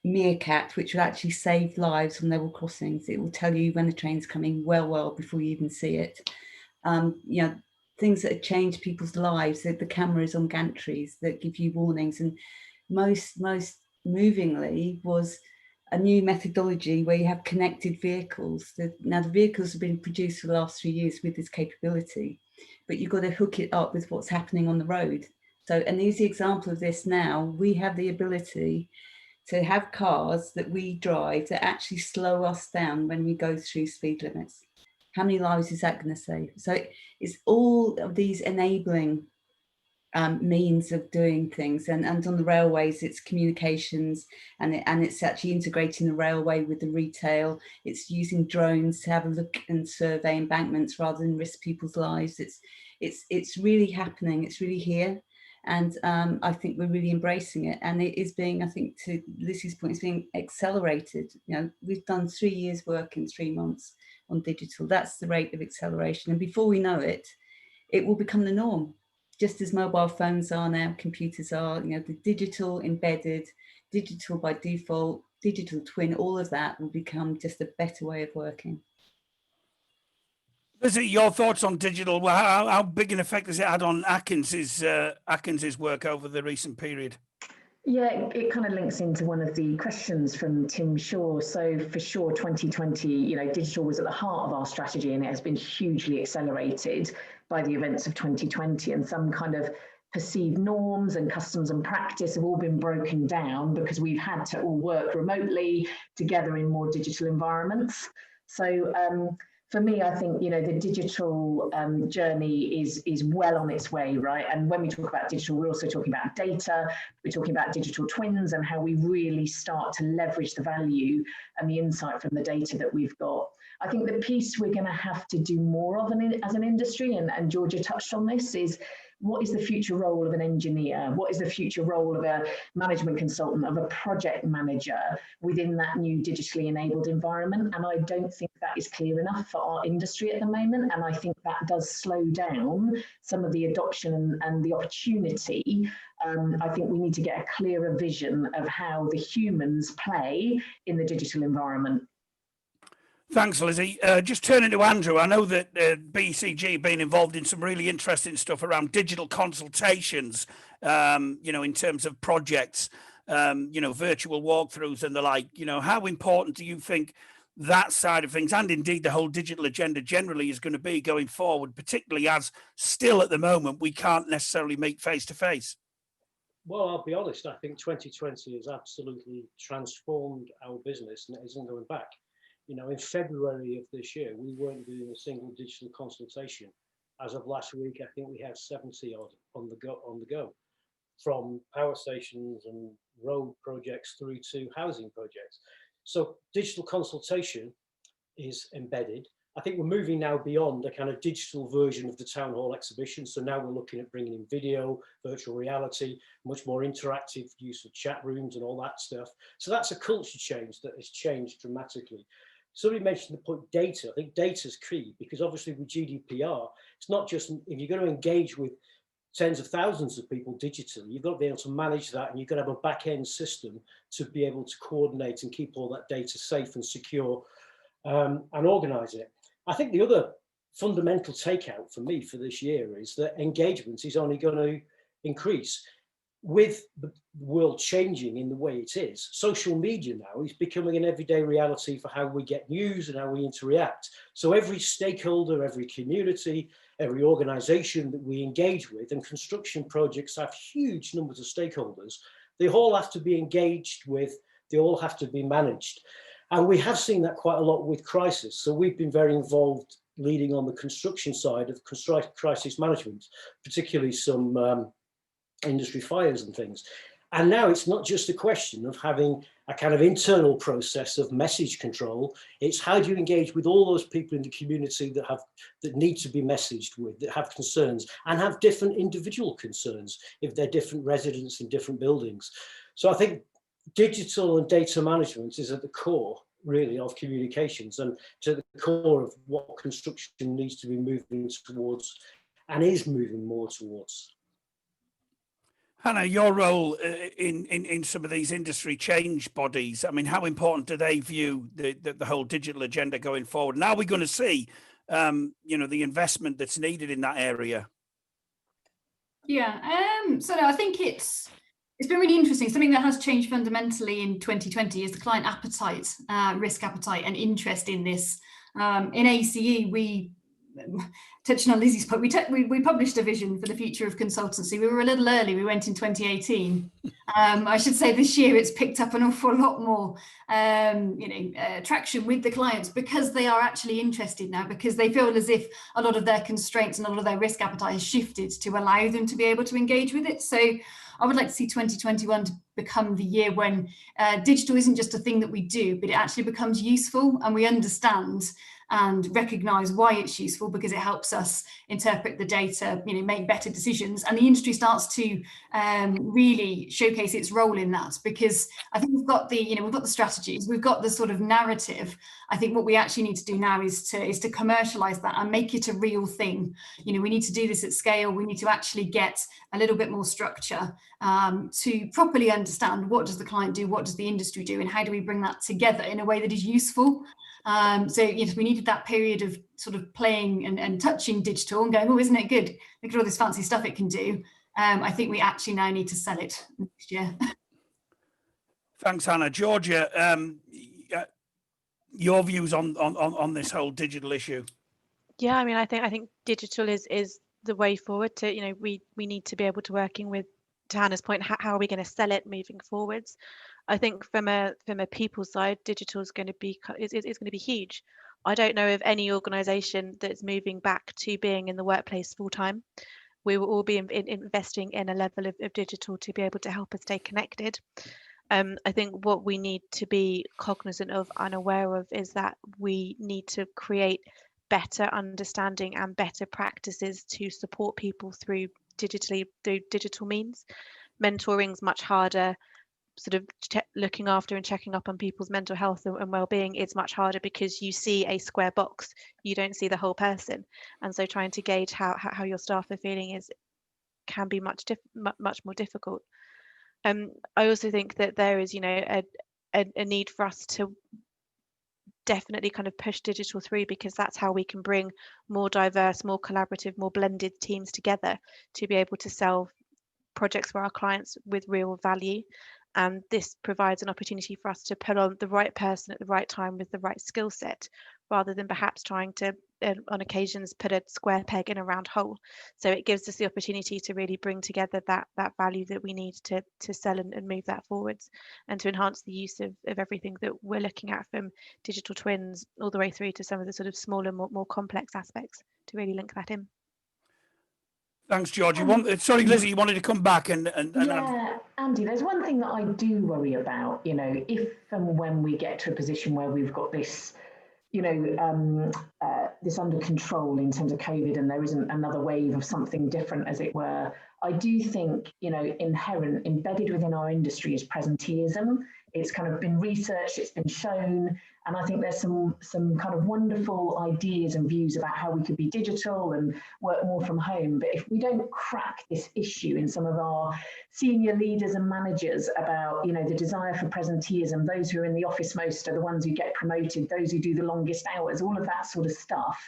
Meerkat, which will actually save lives on level crossings. It will tell you when the train's coming well before you even see it. Things that have changed people's lives. The cameras on gantries that give you warnings, and most movingly was a new methodology where you have connected vehicles. Now the vehicles have been produced for the last 3 years with this capability, but you've got to hook it up with what's happening on the road. So an easy example of this now, we have the ability to have cars that we drive that actually slow us down when we go through speed limits. How many lives is that going to save? So it's all of these enabling means of doing things, and on the railways it's communications, and it's actually integrating the railway with the retail. It's using drones to have a look and survey embankments rather than risk people's lives. It's really happening. It's really here, and I think we're really embracing it, and it is being, I think, to Lizzie's point, it's being accelerated. We've done 3 years work in 3 months on digital. That's the rate of acceleration, and before we know it, it will become the norm. Just as mobile phones are now, computers are, the digital embedded, digital by default, digital twin, all of that will become just a better way of working. Lizzie, your thoughts on digital? Well, how big an effect has it had on Atkins's work over the recent period? Yeah, it kind of links into one of the questions from Tim Shaw. So for sure, 2020, digital was at the heart of our strategy, and it has been hugely accelerated by the events of 2020, and some kind of perceived norms and customs and practice have all been broken down because we've had to all work remotely together in more digital environments. So for me, I think, the digital journey is well on its way, right? And when we talk about digital, we're also talking about data, we're talking about digital twins and how we really start to leverage the value and the insight from the data that we've got. I think the piece we're going to have to do more of as an industry, and Georgia touched on this, is what is the future role of an engineer? What is the future role of a management consultant, of a project manager within that new digitally enabled environment? And I don't think that is clear enough for our industry at the moment. And I think that does slow down some of the adoption and the opportunity. I think we need to get a clearer vision of how the humans play in the digital environment. Thanks, Lizzie. Just turning to Andrew, I know that BCG been involved in some really interesting stuff around digital consultations, in terms of projects, virtual walkthroughs and the like. How important do you think that side of things, and indeed the whole digital agenda generally, is going to be going forward, particularly as still at the moment we can't necessarily meet face to face? Well, I'll be honest, I think 2020 has absolutely transformed our business, and it isn't going back. In February of this year, we weren't doing a single digital consultation. As of last week, I think we had 70 odd on the go, from power stations and road projects through to housing projects. So digital consultation is embedded. I think we're moving now beyond a kind of digital version of the town hall exhibition. So now we're looking at bringing in video, virtual reality, much more interactive use of chat rooms and all that stuff. So that's a culture change that has changed dramatically. Somebody mentioned the point data. I think data is key, because obviously with GDPR, it's not just, if you're going to engage with tens of thousands of people digitally, you've got to be able to manage that, and you've got to have a back-end system to be able to coordinate and keep all that data safe and secure, and organize it. I think the other fundamental takeout for me for this year is that engagement is only going to increase. With the world changing in the way it is, social media now is becoming an everyday reality for how we get news and how we interact. So every stakeholder, every community, every organization that we engage with, and construction projects have huge numbers of stakeholders, they all have to be engaged with, they all have to be managed. And we have seen that quite a lot with crisis. So we've been very involved leading on the construction side of crisis management, particularly some industry fires and things. And now it's not just a question of having a kind of internal process of message control. It's how do you engage with all those people in the community that need to be messaged with, that have concerns and have different individual concerns if they're different residents in different buildings. So I think digital and data management is at the core really of communications and to the core of what construction needs to be moving towards and is moving more towards. Hannah, your role in some of these industry change bodies, I mean, how important do they view the whole digital agenda going forward? Now we're going to see, you know, the investment that's needed in that area. Yeah, so no, I think it's been really interesting. Something that has changed fundamentally in 2020 is the client appetite, risk appetite and interest in this. In ACE, we, touching on Lizzie's point, we published a vision for the future of consultancy. We were a little early, we went in 2018. I should say this year it's picked up an awful lot more traction with the clients because they are actually interested now, because they feel as if a lot of their constraints and a lot of their risk appetite has shifted to allow them to be able to engage with it. So I would like to see 2021 to become the year when digital isn't just a thing that we do, but it actually becomes useful and we understand and recognise why it's useful because it helps us interpret the data, you know, make better decisions, and the industry starts to really showcase its role in that. Because I think we've got the strategies, we've got the sort of narrative. I think what we actually need to do now is to commercialise that and make it a real thing. You know, we need to do this at scale. We need to actually get a little bit more structure to properly understand what does the client do, what does the industry do, and how do we bring that together in a way that is useful. So yes, we needed that period of sort of playing and touching digital and going, oh, isn't it good? Look at all this fancy stuff it can do. I think we actually now need to sell it next year. Thanks, Hannah. Georgia, your views on this whole digital issue? Yeah, I mean, I think digital is the way forward. To, you know, we need to be able to working with, to Hannah's point, how are we going to sell it moving forwards? I think from a people side, digital is going to be huge. I don't know of any organisation that's moving back to being in the workplace full time. We will all be investing in a level of digital to be able to help us stay connected. I think what we need to be cognizant of and aware of is that we need to create better understanding and better practices to support people through digital means. Mentoring's much harder. Sort of looking after and checking up on people's mental health and well-being, it's much harder because you see a square box, you don't see the whole person, and so trying to gauge how your staff are feeling can be much more difficult. I also think that there is, you know, a need for us to definitely kind of push digital through, because that's how we can bring more diverse, more collaborative, more blended teams together to be able to sell projects for our clients with real value. And this provides an opportunity for us to put on the right person at the right time with the right skill set, rather than perhaps trying to, on occasions, put a square peg in a round hole. So it gives us the opportunity to really bring together that value that we need to sell and move that forwards, and to enhance the use of everything that we're looking at, from digital twins all the way through to some of the sort of smaller, more complex aspects, to really link that in. Thanks, George. Sorry, Lizzie, you wanted to come back and yeah, Andy, there's one thing that I do worry about, you know, if and when we get to a position where we've got this, you know, this under control in terms of COVID, and there isn't another wave of something different, as it were. I do think, you know, embedded within our industry is presenteeism. It's kind of been researched, it's been shown, and I think there's some kind of wonderful ideas and views about how we could be digital and work more from home. But if we don't crack this issue in some of our senior leaders and managers about, you know, the desire for presenteeism, those who are in the office most are the ones who get promoted, those who do the longest hours, all of that sort of stuff,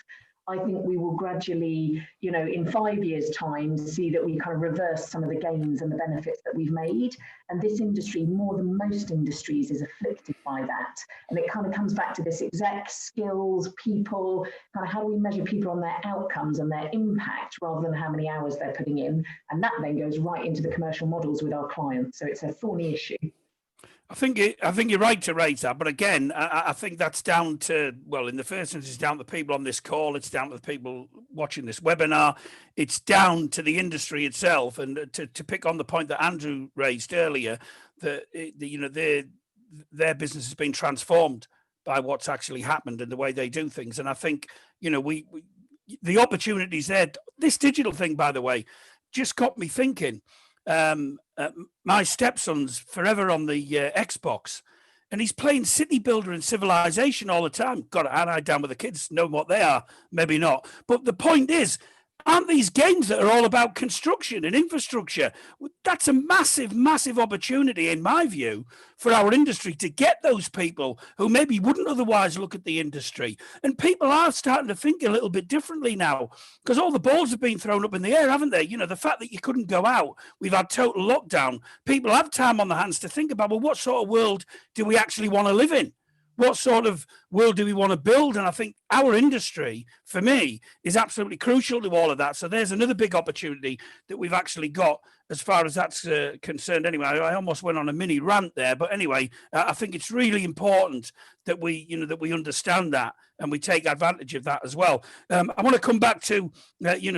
I think we will gradually, you know, in 5 years' time, see that we kind of reverse some of the gains and the benefits that we've made. And this industry, more than most industries, is afflicted by that. And it kind of comes back to this exec skills, people, kind of how do we measure people on their outcomes and their impact rather than how many hours they're putting in. And that then goes right into the commercial models with our clients. So it's a thorny issue. I think you're right to raise that, but again, I think that's down to, well, in the first instance, it's down to the people on this call, it's down to the people watching this webinar, it's down to the industry itself. And to pick on the point that Andrew raised earlier, that their business has been transformed by what's actually happened and the way they do things. And I think, the opportunities there. This digital thing, by the way, just got me thinking. My stepson's forever on the Xbox, and he's playing City Builder and Civilization all the time. Got an eye down with the kids, know what they are, maybe not. But the point is, aren't these games that are all about construction and infrastructure? That's a massive, massive opportunity, in my view, for our industry to get those people who maybe wouldn't otherwise look at the industry. And people are starting to think a little bit differently now, because all the balls have been thrown up in the air, haven't they? The fact that you couldn't go out, we've had total lockdown. People have time on their hands to think about, well, what sort of world do we actually want to live in? What sort of world do we want to build? And I think our industry, for me, is absolutely crucial to all of that. So there's another big opportunity that we've actually got as far as that's concerned. Anyway, I almost went on a mini rant there, but anyway, I think it's really important that we understand that and we take advantage of that as well. I want to come back to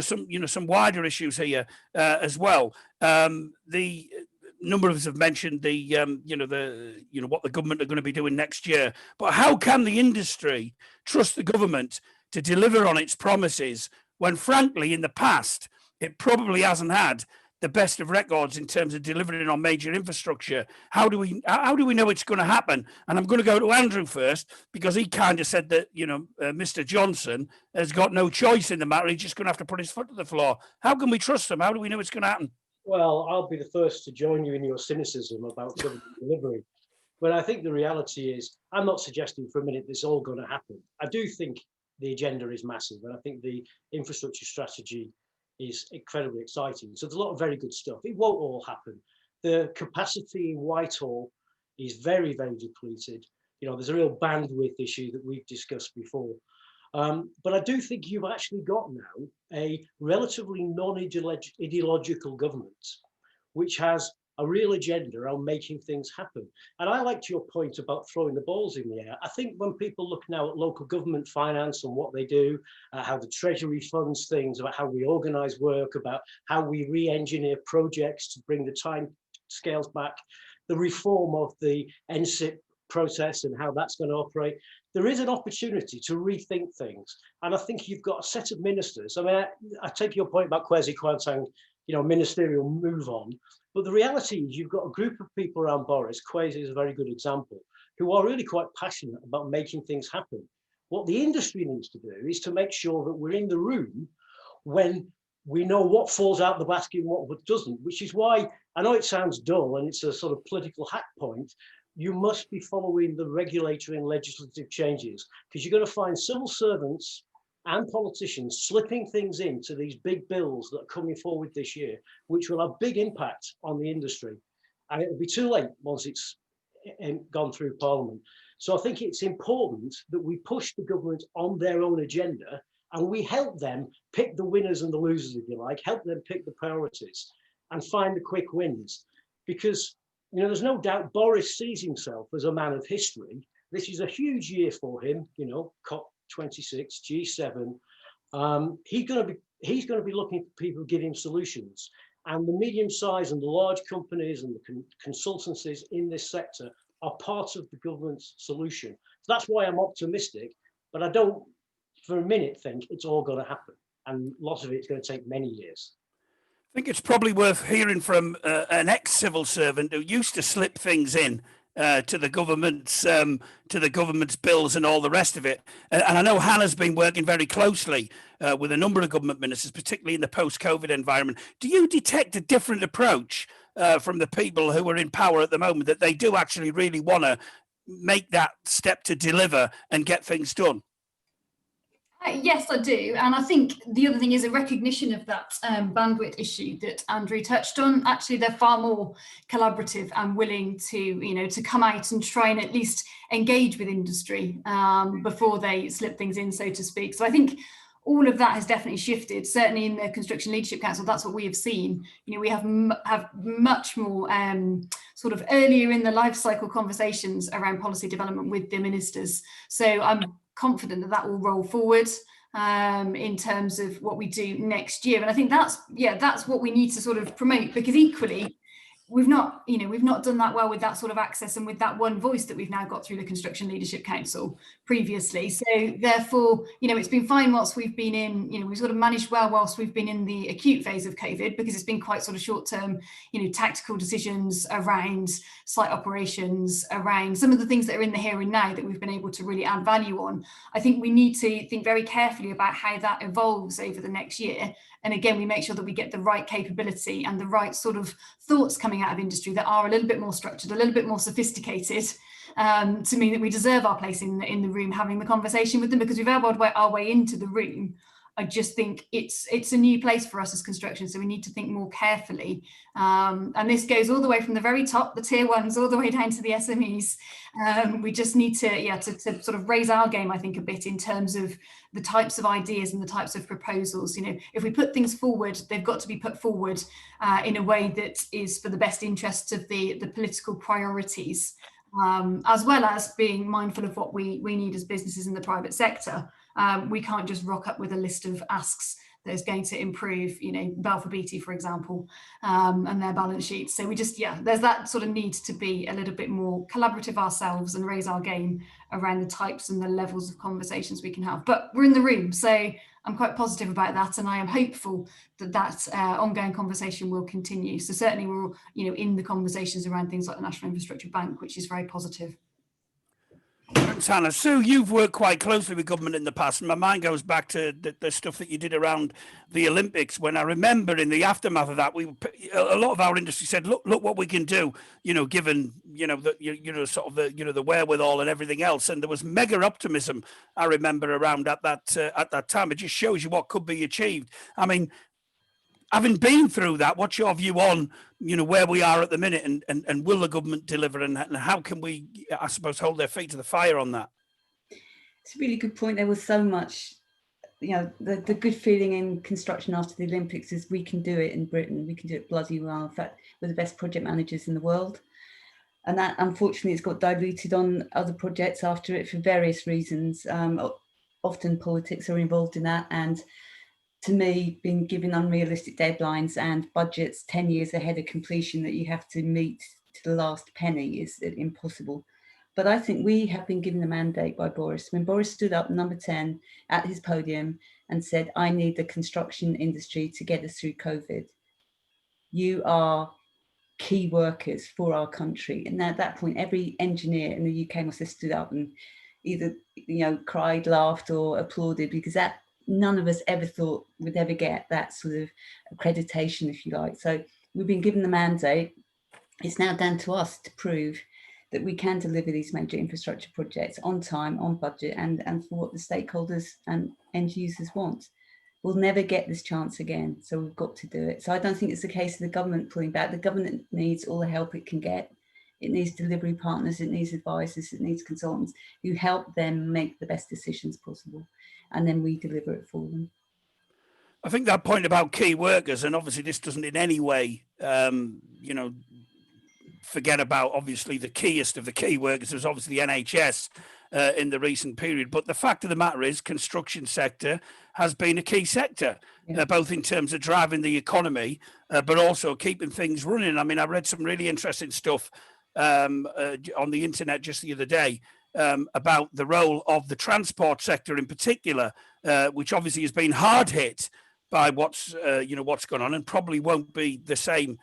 some wider issues here as well. The number of us have mentioned what the government are going to be doing next year, but how can the industry trust the government to deliver on its promises when, frankly, in the past it probably hasn't had the best of records in terms of delivering on major infrastructure? How do we know it's going to happen? And I'm going to go to Andrew first, because he kind of said that Mr. Johnson has got no choice in the matter. He's just going to have to put his foot to the floor. How can we trust them? How do we know it's going to happen? Well, I'll be the first to join you in your cynicism about government delivery. But I think the reality is, I'm not suggesting for a minute this is all going to happen. I do think the agenda is massive, and I think the infrastructure strategy is incredibly exciting. So there's a lot of very good stuff. It won't all happen. The capacity in Whitehall is very, very depleted. There's a real bandwidth issue that we've discussed before. But I do think you've actually got now a relatively non-ideological government, which has a real agenda on making things happen. And I liked your point about throwing the balls in the air. I think when people look now at local government finance and what they do, how the Treasury funds things, about how we organise work, about how we re-engineer projects to bring the time scales back, the reform of the NSIP process and how that's going to operate, there is an opportunity to rethink things. And I think you've got a set of ministers. I mean, I take your point about Kwesi Kwarteng, ministerial move on. But the reality is you've got a group of people around Boris, Kwesi is a very good example, who are really quite passionate about making things happen. What the industry needs to do is to make sure that we're in the room when we know what falls out the basket and what doesn't, which is why, I know it sounds dull and it's a sort of political hack point, you must be following the regulatory and legislative changes, because you're going to find civil servants and politicians slipping things into these big bills that are coming forward this year, which will have big impact on the industry. And it'll be too late once it's gone through Parliament. So I think it's important that we push the government on their own agenda and we help them pick the winners and the losers, if you like, help them pick the priorities and find the quick wins. Because there's no doubt Boris sees himself as a man of history. This is a huge year for him, COP26, G7. He's going to be looking for people who give him solutions. And the medium-sized and the large companies and the consultancies in this sector are part of the government's solution. So that's why I'm optimistic, but I don't for a minute think it's all going to happen. And lots of it's going to take many years. I think it's probably worth hearing from an ex-civil servant who used to slip things in to the government's bills and all the rest of it. And I know Hannah's been working very closely with a number of government ministers, particularly in the post-COVID environment. Do you detect a different approach from the people who are in power at the moment, that they do actually really want to make that step to deliver and get things done? Yes, I do. And I think the other thing is a recognition of that bandwidth issue that Andrew touched on. Actually, they're far more collaborative and willing to come out and try and at least engage with industry before they slip things in, so to speak. So I think all of that has definitely shifted. Certainly in the Construction Leadership Council, that's what we have seen. You know, we have much more sort of earlier in the life cycle conversations around policy development with the ministers. So I'm confident that that will roll forward in terms of what we do next year. And I think that's what we need to sort of promote, because equally, we've not done that well with that sort of access and with that one voice that we've now got through the Construction Leadership Council previously. So therefore, you know, it's been fine whilst we've been in, you know, we've sort of managed well whilst we've been in the acute phase of COVID, because it's been quite sort of short-term, you know, tactical decisions around site operations, around some of the things that are in the here and now that we've been able to really add value on. I think we need to think very carefully about how that evolves over the next year. And again, we make sure that we get the right capability and the right sort of thoughts coming out of industry that are a little bit more structured, a little bit more sophisticated, to mean that we deserve our place in the room, having the conversation with them, because we've elbowed our way into the room. I just think it's a new place for us as construction, so we need to think more carefully. And this goes all the way from the very top, the tier ones, all the way down to the SMEs. We just need to sort of raise our game, I think, a bit in terms of the types of ideas and the types of proposals. You know, if we put things forward, they've got to be put forward in a way that is for the best interests of the political priorities, as well as being mindful of what we need as businesses in the private sector. We can't just rock up with a list of asks that is going to improve, you know, Balfour Beatty, for example, and their balance sheets. So we just, there's that sort of need to be a little bit more collaborative ourselves and raise our game around the types and the levels of conversations we can have. But we're in the room, so I'm quite positive about that, and I am hopeful that ongoing conversation will continue. So certainly we're, you know, in the conversations around things like the National Infrastructure Bank, which is very positive. Thanks, Hannah. Sue, you've worked quite closely with government in the past, and my mind goes back to the stuff that you did around the Olympics, when I remember in the aftermath of that, a lot of our industry said, look what we can do, you know, given, you know, sort of the wherewithal and everything else. And there was mega optimism, I remember, around at that time. It just shows you what could be achieved. I mean, having been through that, what's your view on, you know, where we are at the minute, and will the government deliver, and how can we, I suppose, hold their feet to the fire on that? It's a really good point. There was so much, you know, the good feeling in construction after the Olympics is we can do it in Britain. We can do it bloody well. In fact, we're the best project managers in the world. And that, unfortunately, it's got diluted on other projects after it for various reasons. Often politics are involved in that. And to me, being given unrealistic deadlines and budgets 10 years ahead of completion that you have to meet to the last penny is impossible. But I think we have been given a mandate by Boris. When Boris stood up, number 10, at his podium and said, I need the construction industry to get us through COVID. You are key workers for our country. And at that point, every engineer in the UK must have stood up and either, you know, cried, laughed or applauded, because that none of us ever thought we'd ever get that sort of accreditation, if you like. So we've been given the mandate. It's now down to us to prove that we can deliver these major infrastructure projects on time, on budget, and for what the stakeholders and end users want. We'll never get this chance again, so we've got to do it. So I don't think it's the case of the government pulling back. The government needs all the help it can get. It needs delivery partners, it needs advisors, it needs consultants who help them make the best decisions possible. And then we deliver it for them. I think that point about key workers, and obviously this doesn't in any way, you know, forget about obviously the keyest of the key workers was obviously the NHS in the recent period. But the fact of the matter is, construction sector has been a key sector, both in terms of driving the economy, but also keeping things running. I mean, I read some really interesting stuff on the internet just the other day, about the role of the transport sector in particular, which obviously has been hard hit by what's gone on, and probably won't be the same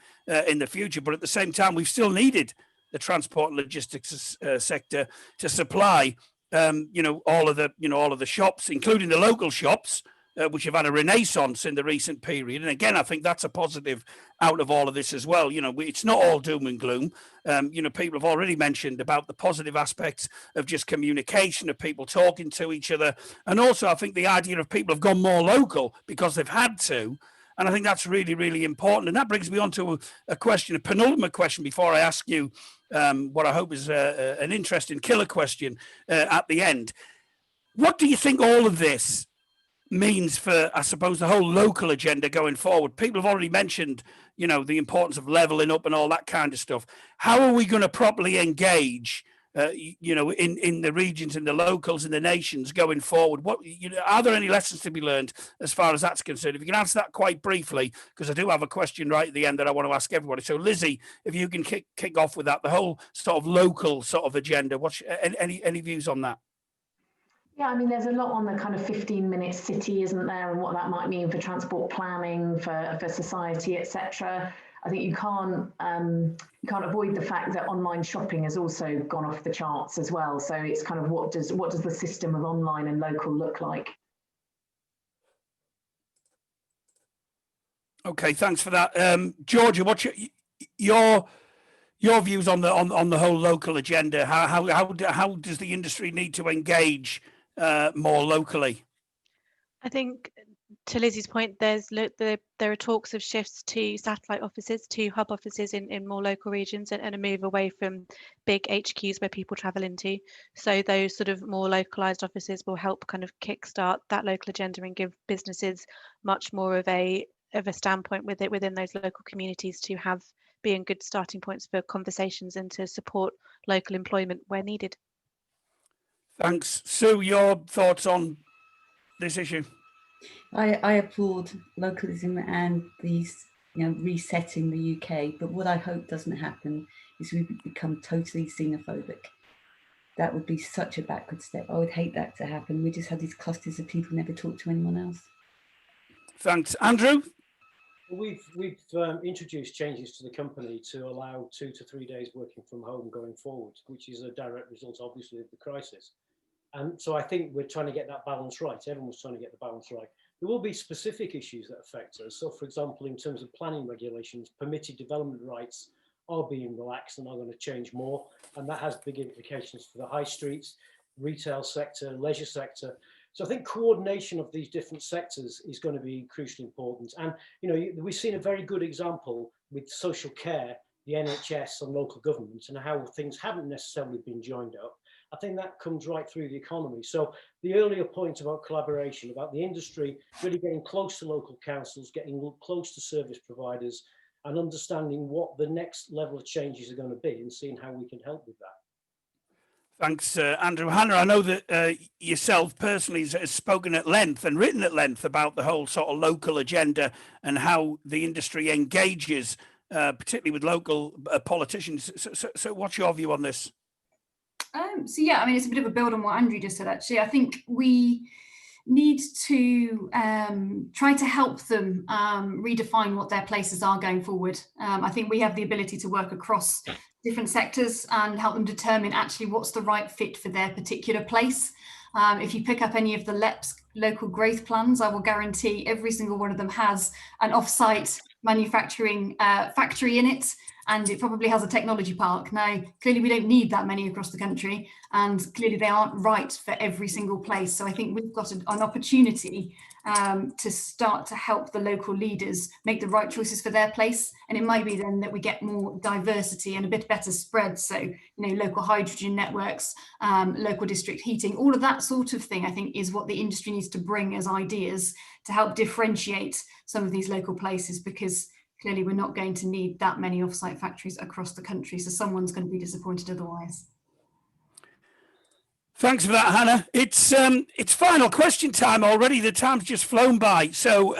in the future. But at the same time, we've still needed the transport and logistics sector to supply, all of the shops, including the local shops, which have had a renaissance in the recent period. And again, I think that's a positive out of all of this as well. You know, it's not all doom and gloom. People have already mentioned about the positive aspects of just communication, of people talking to each other. And also, I think the idea of people have gone more local because they've had to. And I think that's really, really important. And that brings me on to a question, a penultimate question before I ask you what I hope is an interesting killer question at the end. What do you think all of this means for, I suppose, the whole local agenda going forward. People have already mentioned, you know, the importance of levelling up and all that kind of stuff. How are we going to properly engage, you know, in the regions, in the locals, in the nations going forward? What, you know, are there any lessons to be learned as far as that's concerned? If you can answer that quite briefly, because I do have a question right at the end that I want to ask everybody. So Lizzie, if you can kick off with that, the whole sort of local sort of agenda. What's any views on that? Yeah, I mean, there's a lot on the kind of 15-minute city, isn't there, and what that might mean for transport planning, for society, etc. I think you can't avoid the fact that online shopping has also gone off the charts as well. So it's kind of what does the system of online and local look like? Okay, thanks for that, Georgia. What's your views on the whole local agenda? How does the industry need to engage more locally? I think, to Lizzie's point, there are talks of shifts to satellite offices, to hub offices in more local regions, and a move away from big HQs where people travel into. So those sort of more localized offices will help kind of kickstart that local agenda and give businesses much more of a standpoint with it within those local communities to have being good starting points for conversations and to support local employment where needed. Thanks. Sue, your thoughts on this issue? I applaud localism and these, you know, resetting the UK, but what I hope doesn't happen is we become totally xenophobic. That would be such a backward step. I would hate that to happen. We just have these clusters of people who never talk to anyone else. Thanks. Andrew? We've introduced changes to the company to allow 2 to 3 days working from home going forward, which is a direct result, obviously, of the crisis. And so I think we're trying to get that balance right. Everyone's trying to get the balance right. There will be specific issues that affect us. So, for example, in terms of planning regulations, permitted development rights are being relaxed and are going to change more. And that has big implications for the high streets, retail sector, leisure sector. So I think coordination of these different sectors is going to be crucially important. And, you know, we've seen a very good example with social care, the NHS and local government, and how things haven't necessarily been joined up. I think that comes right through the economy. So the earlier point about collaboration, about the industry really getting close to local councils, getting close to service providers, and understanding what the next level of changes are going to be and seeing how we can help with that. Thanks, Andrew. Hannah, I know that yourself personally has spoken at length and written at length about the whole sort of local agenda and how the industry engages, particularly with local politicians. So what's your view on this? So yeah, I mean, it's a bit of a build on what Andrew just said, actually. I think we need to try to help them redefine what their places are going forward. I think we have the ability to work across different sectors and help them determine actually what's the right fit for their particular place. If you pick up any of the LEP's local growth plans, I will guarantee every single one of them has an off-site manufacturing factory in it, and it probably has a technology park. Now, clearly we don't need that many across the country, and clearly they aren't right for every single place. So I think we've got an opportunity to start to help the local leaders make the right choices for their place. And it might be then that we get more diversity and a bit better spread. So, you know, local hydrogen networks, local district heating, all of that sort of thing, I think is what the industry needs to bring as ideas to help differentiate some of these local places, because clearly we're not going to need that many offsite factories across the country. So someone's going to be disappointed otherwise. Thanks for that, Hannah. It's final question time already. The time's just flown by. So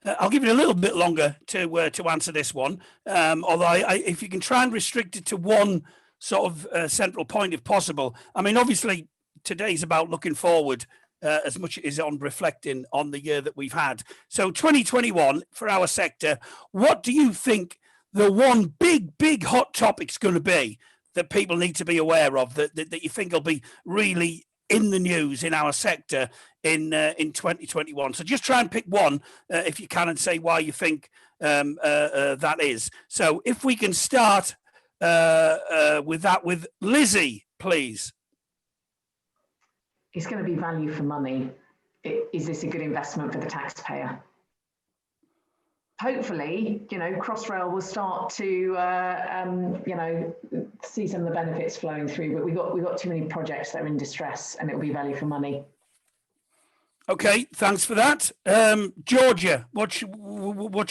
I'll give you a little bit longer to answer this one. Although if you can try and restrict it to one sort of central point if possible. I mean, obviously today's about looking forward as much as on reflecting on the year that we've had. So 2021 for our sector, what do you think the one big hot topic's going to be that people need to be aware of, that you think will be really in the news in our sector in 2021? So just try and pick one if you can, and say why you think that is. So if we can start with that with Lizzie, please. It's going to be value for money. Is this a good investment for the taxpayer? Hopefully, you know, Crossrail will start to, you know, see some of the benefits flowing through. But we've got too many projects that are in distress, and it will be value for money. Okay, thanks for that. Georgia, what's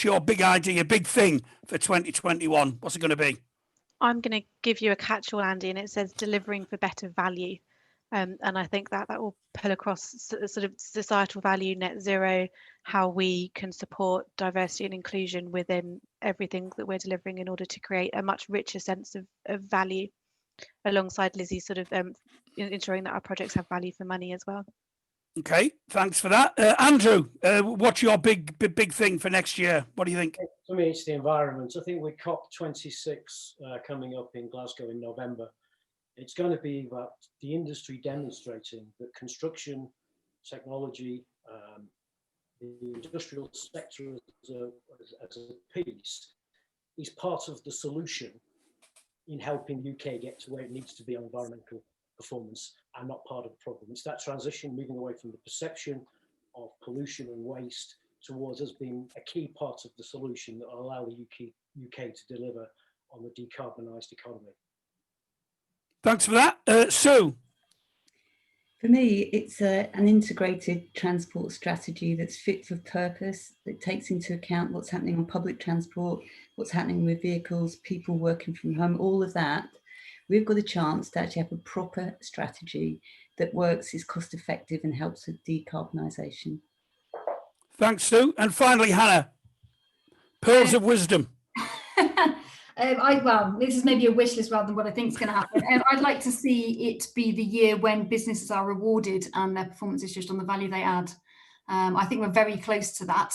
your big idea, big thing for 2021? What's it going to be? I'm going to give you a catch-all, Andy, and it says delivering for better value. And I think that will pull across sort of societal value, net zero, how we can support diversity and inclusion within everything that we're delivering in order to create a much richer sense of value, alongside Lizzie sort of ensuring that our projects have value for money as well. Okay, thanks for that. Andrew, what's your big thing for next year? What do you think? For me, it's the environment. I think with COP26 coming up in Glasgow in November, it's going to be about the industry demonstrating that construction, technology, the industrial sector as a piece is part of the solution in helping UK get to where it needs to be on environmental performance and not part of the problem. It's that transition, moving away from the perception of pollution and waste towards us being a key part of the solution that will allow the UK to deliver on the decarbonised economy. Thanks for that. Sue? For me, it's an integrated transport strategy that's fit for purpose, that takes into account what's happening on public transport, what's happening with vehicles, people working from home, all of that. We've got a chance to actually have a proper strategy that works, is cost effective and helps with decarbonisation. Thanks, Sue. And finally, Hannah, pearls of wisdom. Well, this is maybe a wish list rather than what I think is going to happen. I'd like to see it be the year when businesses are rewarded and their performance is judged on the value they add. I think we're very close to that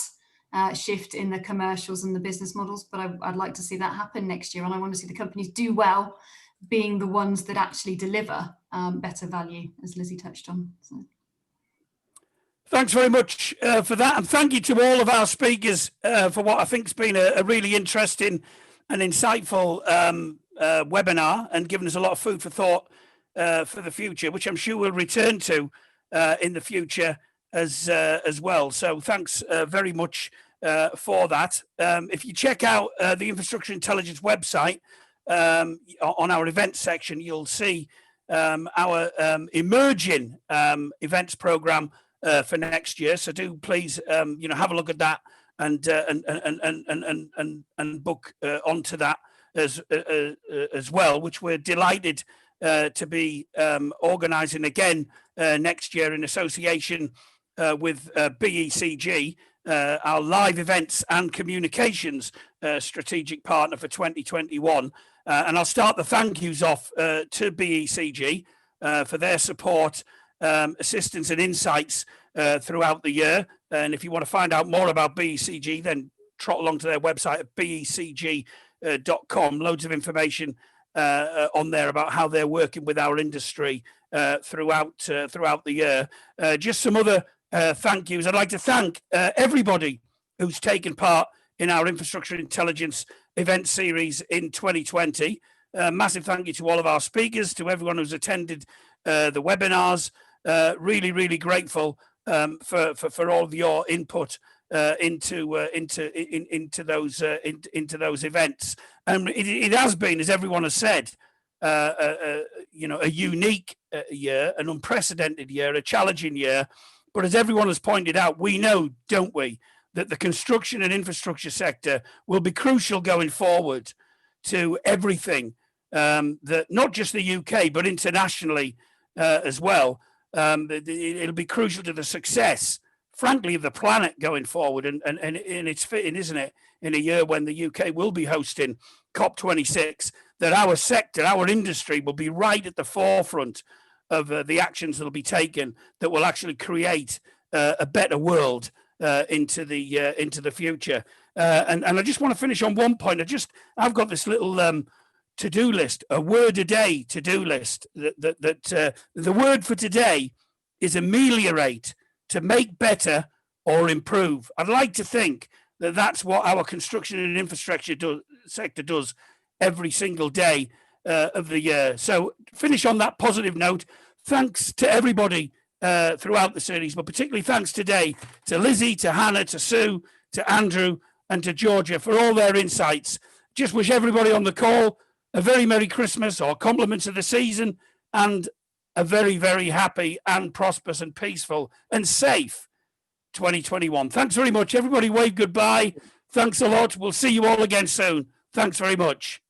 shift in the commercials and the business models, but I'd like to see that happen next year. And I want to see the companies do well, being the ones that actually deliver better value, as Lizzie touched on. So. Thanks very much for that. And thank you to all of our speakers for what I think has been a really interesting and insightful webinar, and given us a lot of food for thought for the future, which I'm sure we'll return to in the future as well. So thanks very much for that. If you check out the Infrastructure Intelligence website, on our events section, you'll see our emerging events program for next year. So do please have a look at that and book onto that as well, which we're delighted to be organising again next year in association with BECG, our live events and communications strategic partner for 2021. And I'll start the thank yous off to BECG for their support, assistance and insights throughout the year. And if you want to find out more about BECG, then trot along to their website at becg.com. Loads of information on there about how they're working with our industry throughout the year. Just some other thank yous. I'd like to thank everybody who's taken part in our Infrastructure Intelligence event series in 2020. Massive thank you to all of our speakers, to everyone who's attended the webinars. Really, really grateful for all of your input into those events. And it has been, as everyone has said, a unique year, an unprecedented year, a challenging year. But as everyone has pointed out, we know, don't we, that the construction and infrastructure sector will be crucial going forward to everything, that not just the UK, but internationally as well. It'll be crucial to the success, frankly, of the planet going forward. And it's fitting, isn't it, in a year when the UK will be hosting COP26, that our sector, our industry will be right at the forefront of the actions that will be taken that will actually create a better world into the future. And I just want to finish on one point. I've got this little to-do list, a word a day to-do list. That the word for today is ameliorate, to make better or improve. I'd like to think that that's what our construction and infrastructure sector does every single day of the year. So finish on that positive note. Thanks to everybody throughout the series, but particularly thanks today to Lizzie, to Hannah, to Sue, to Andrew, and to Georgia for all their insights. Just wish everybody on the call a very Merry Christmas, or compliments of the season, and a very, very happy and prosperous and peaceful and safe 2021. Thanks very much. Everybody wave goodbye. Thanks a lot. We'll see you all again soon. Thanks very much.